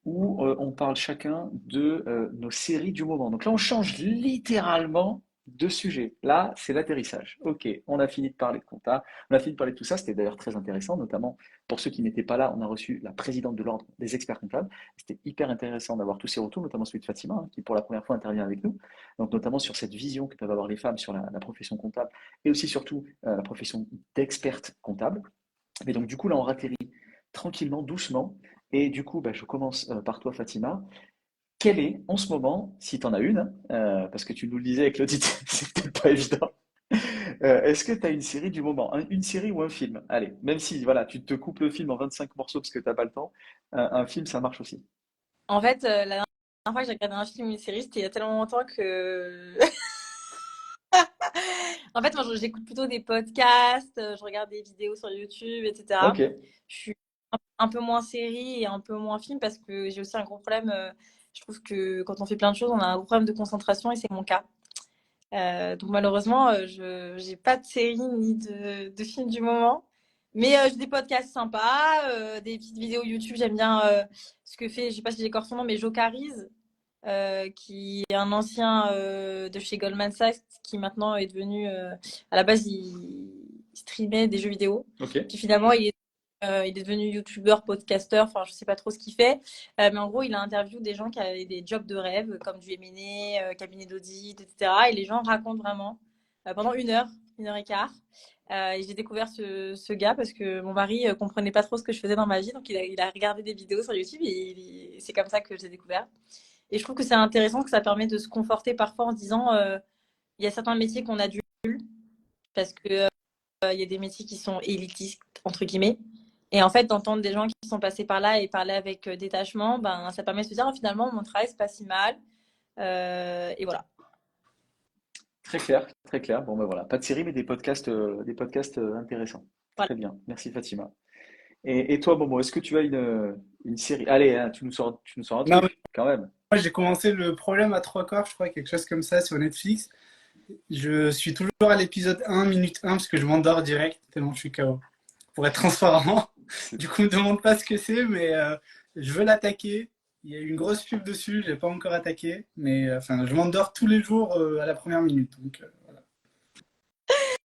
où on parle chacun de nos séries du moment. Donc là, on change littéralement de sujet. Là, c'est l'atterrissage. Ok, on a fini de parler de compta, on a fini de parler de tout ça. C'était d'ailleurs très intéressant, notamment pour ceux qui n'étaient pas là. On a reçu la présidente de l'ordre des experts comptables. C'était hyper intéressant d'avoir tous ces retours, notamment celui de Fatima, hein, qui pour la première fois intervient avec nous. Donc notamment sur cette vision que peuvent avoir les femmes sur la profession comptable et aussi surtout la profession d'experte comptable. Mais donc du coup, là, on atterrit tranquillement, doucement. Et du coup, bah, je commence par toi, Fatima. Quelle est, en ce moment, si tu en as une, hein, parce que tu nous le disais avec l'audit, c'est peut-être pas évident, est-ce que tu as une série du moment, une série ou un film? Allez, même si voilà, tu te coupes le film en 25 morceaux parce que tu n'as pas le temps, un film, ça marche aussi. En fait, la dernière fois que j'ai regardé un film ou une série, c'était il y a tellement longtemps que en fait, moi, j'écoute plutôt des podcasts, je regarde des vidéos sur YouTube, etc. Ok, Je suis un peu moins série et un peu moins film parce que j'ai aussi un gros problème. Je trouve que quand on fait plein de choses, on a un gros problème de concentration et c'est mon cas. Donc malheureusement, je n'ai pas de série ni de film du moment. Mais j'ai des podcasts sympas, des petites vidéos YouTube. J'aime bien ce que fait, je sais pas si j'écorche son nom, mais Jocarise, qui est un ancien de chez Goldman Sachs, qui maintenant est devenu, à la base, il streamait des jeux vidéo. ok, Puis finalement, il est devenu youtubeur, podcasteur, enfin, je sais pas trop ce qu'il fait. Mais en gros, il a interviewé des gens qui avaient des jobs de rêve, comme du M&A, cabinet d'audit, etc. Et les gens racontent vraiment pendant une heure et quart. Et j'ai découvert ce gars parce que mon mari comprenait pas trop ce que je faisais dans ma vie. Donc, il a regardé des vidéos sur YouTube et c'est comme ça que j'ai découvert. Et je trouve que c'est intéressant, que ça permet de se conforter parfois en se disant il y a certains métiers qu'on a dû parce que il y a des métiers qui sont élitistes, entre guillemets. Et en fait, d'entendre des gens qui sont passés par là et parler avec détachement, ben, ça permet de se dire oh, finalement, mon travail, c'est pas si mal. Et voilà. très clair, très clair. Bon, ben voilà, pas de série, mais des podcasts intéressants. Voilà. Très bien, merci Fatima. Et toi, Momo, est-ce que tu as une série? Allez, hein, tu nous sors un Non, mais truc, quand même. moi, j'ai commencé Le Problème à trois corps, je crois, quelque chose comme ça sur Netflix. Je suis toujours à l'épisode 1, minute 1, parce que je m'endors direct, tellement je suis KO. Pour être transparent. C'est Du coup, ne me demande pas ce que c'est, mais je veux l'attaquer. Il y a eu une grosse pub dessus, je l'ai pas encore attaqué, mais enfin, je m'endors tous les jours à la première minute. Donc, voilà.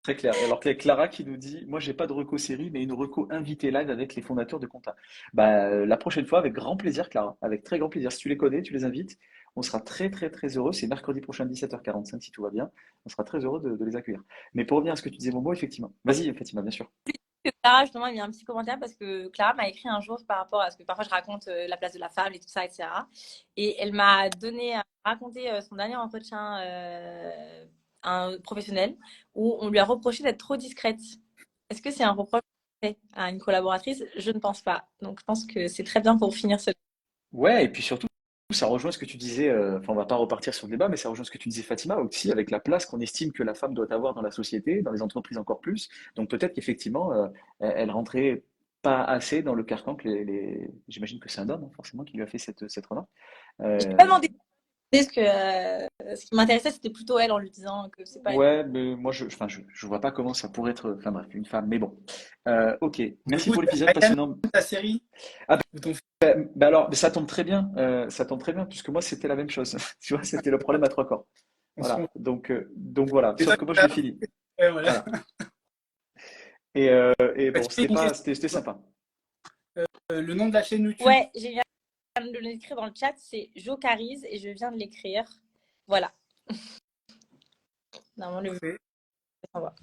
très clair. Et alors, qu'il y a Clara qui nous dit, moi, j'ai pas de reco série, mais une reco invité live avec les fondateurs de Compta. Bah, la prochaine fois, avec grand plaisir, Clara. Avec très grand plaisir. Si tu les connais, tu les invites. On sera très, très, très heureux. C'est mercredi prochain, 17h45, si tout va bien. On sera très heureux de les accueillir. Mais pour revenir à ce que tu disais, Momo, effectivement. Vas-y, Fatima, bien sûr. Que Clara, justement, il y a un petit commentaire parce que Clara m'a écrit un jour par rapport à ce que parfois je raconte la place de la femme et tout ça, etc. Et elle m'a raconté son dernier entretien un professionnel où on lui a reproché d'être trop discrète. Est-ce que c'est un reproche fait à une collaboratrice? Je ne pense pas. Donc je pense que c'est très bien pour finir ce. Ouais, et puis surtout, ça rejoint ce que tu disais, enfin, on va pas repartir sur le débat, mais ça rejoint ce que tu disais, Fatima, aussi, avec la place qu'on estime que la femme doit avoir dans la société, dans les entreprises encore plus. Donc peut-être qu'effectivement, elle rentrait pas assez dans le carcan que j'imagine que c'est un homme, hein, forcément, qui lui a fait cette remarque. Je n'ai pas Euh, demandé ce qui m'intéressait, c'était plutôt elle en lui disant que c'est pas une. ouais, mais moi, enfin, je vois pas comment ça pourrait être, enfin bref, une femme, mais bon. Ok, Du merci coup, pour l'épisode Ryan, passionnant. ta série Ah, bah, ou ton film? bah alors, ça tombe très bien, puisque moi, c'était la même chose. Tu vois, c'était le problème à trois corps. On se Voilà, donc voilà, Et toi, sauf que moi je l'ai fini. voilà. Voilà. Et Tu bon, fais une question. c'était sympa. Le nom de la chaîne YouTube? Ouais, j'ai viens de l'écrire dans le chat, c'est Jocarise et je viens de l'écrire. Voilà. Normalement, le Parfait. envoie.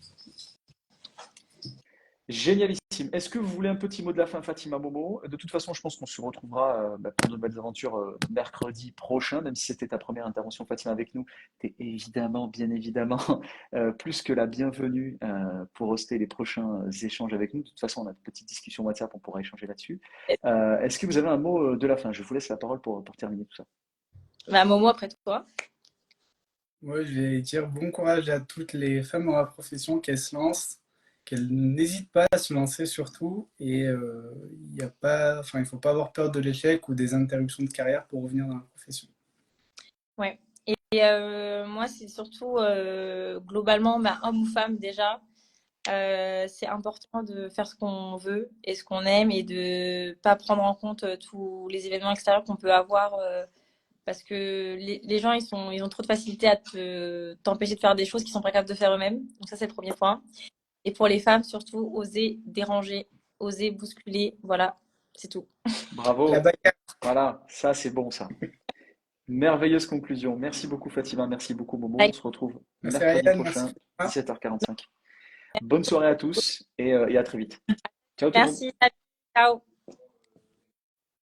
Génialissime. Est-ce que vous voulez un petit mot de la fin, Fatima Momo? De toute façon, je pense qu'on se retrouvera pour de belles aventures mercredi prochain, même si c'était ta première intervention, Fatima, avec nous. Tu es évidemment, bien évidemment, plus que la bienvenue pour hoster les prochains échanges avec nous. De toute façon, on a une petite discussion WhatsApp, on pourra échanger là-dessus. Est-ce que vous avez un mot de la fin? Je vous laisse la parole pour terminer tout ça. Bah, Momo, après toi. Moi, je vais dire bon courage à toutes les femmes dans la profession qu'elles se lancent, qu'elles n'hésitent pas à se lancer surtout. Et il y a pas, enfin, il faut pas avoir peur de l'échec ou des interruptions de carrière pour revenir dans la profession. Ouais. Et moi, c'est surtout globalement, bah, homme ou femme déjà. C'est important de faire ce qu'on veut et ce qu'on aime et de pas prendre en compte tous les événements extérieurs qu'on peut avoir parce que les gens, ils ont trop de facilité à t'empêcher de faire des choses qu'ils sont pas capables de faire eux-mêmes. Donc ça, c'est le premier point. Et pour les femmes, surtout, oser déranger, oser bousculer. Voilà, c'est tout. La Bravo. bagarre. Voilà, ça c'est bon ça. Merveilleuse conclusion. Merci beaucoup Fatima, merci beaucoup Momo. On Bye. se retrouve Merci mercredi Ryan, merci prochain, Fatima. 17h45. Bonne soirée à tous et à très vite. Ciao tout le monde. Merci. Ciao.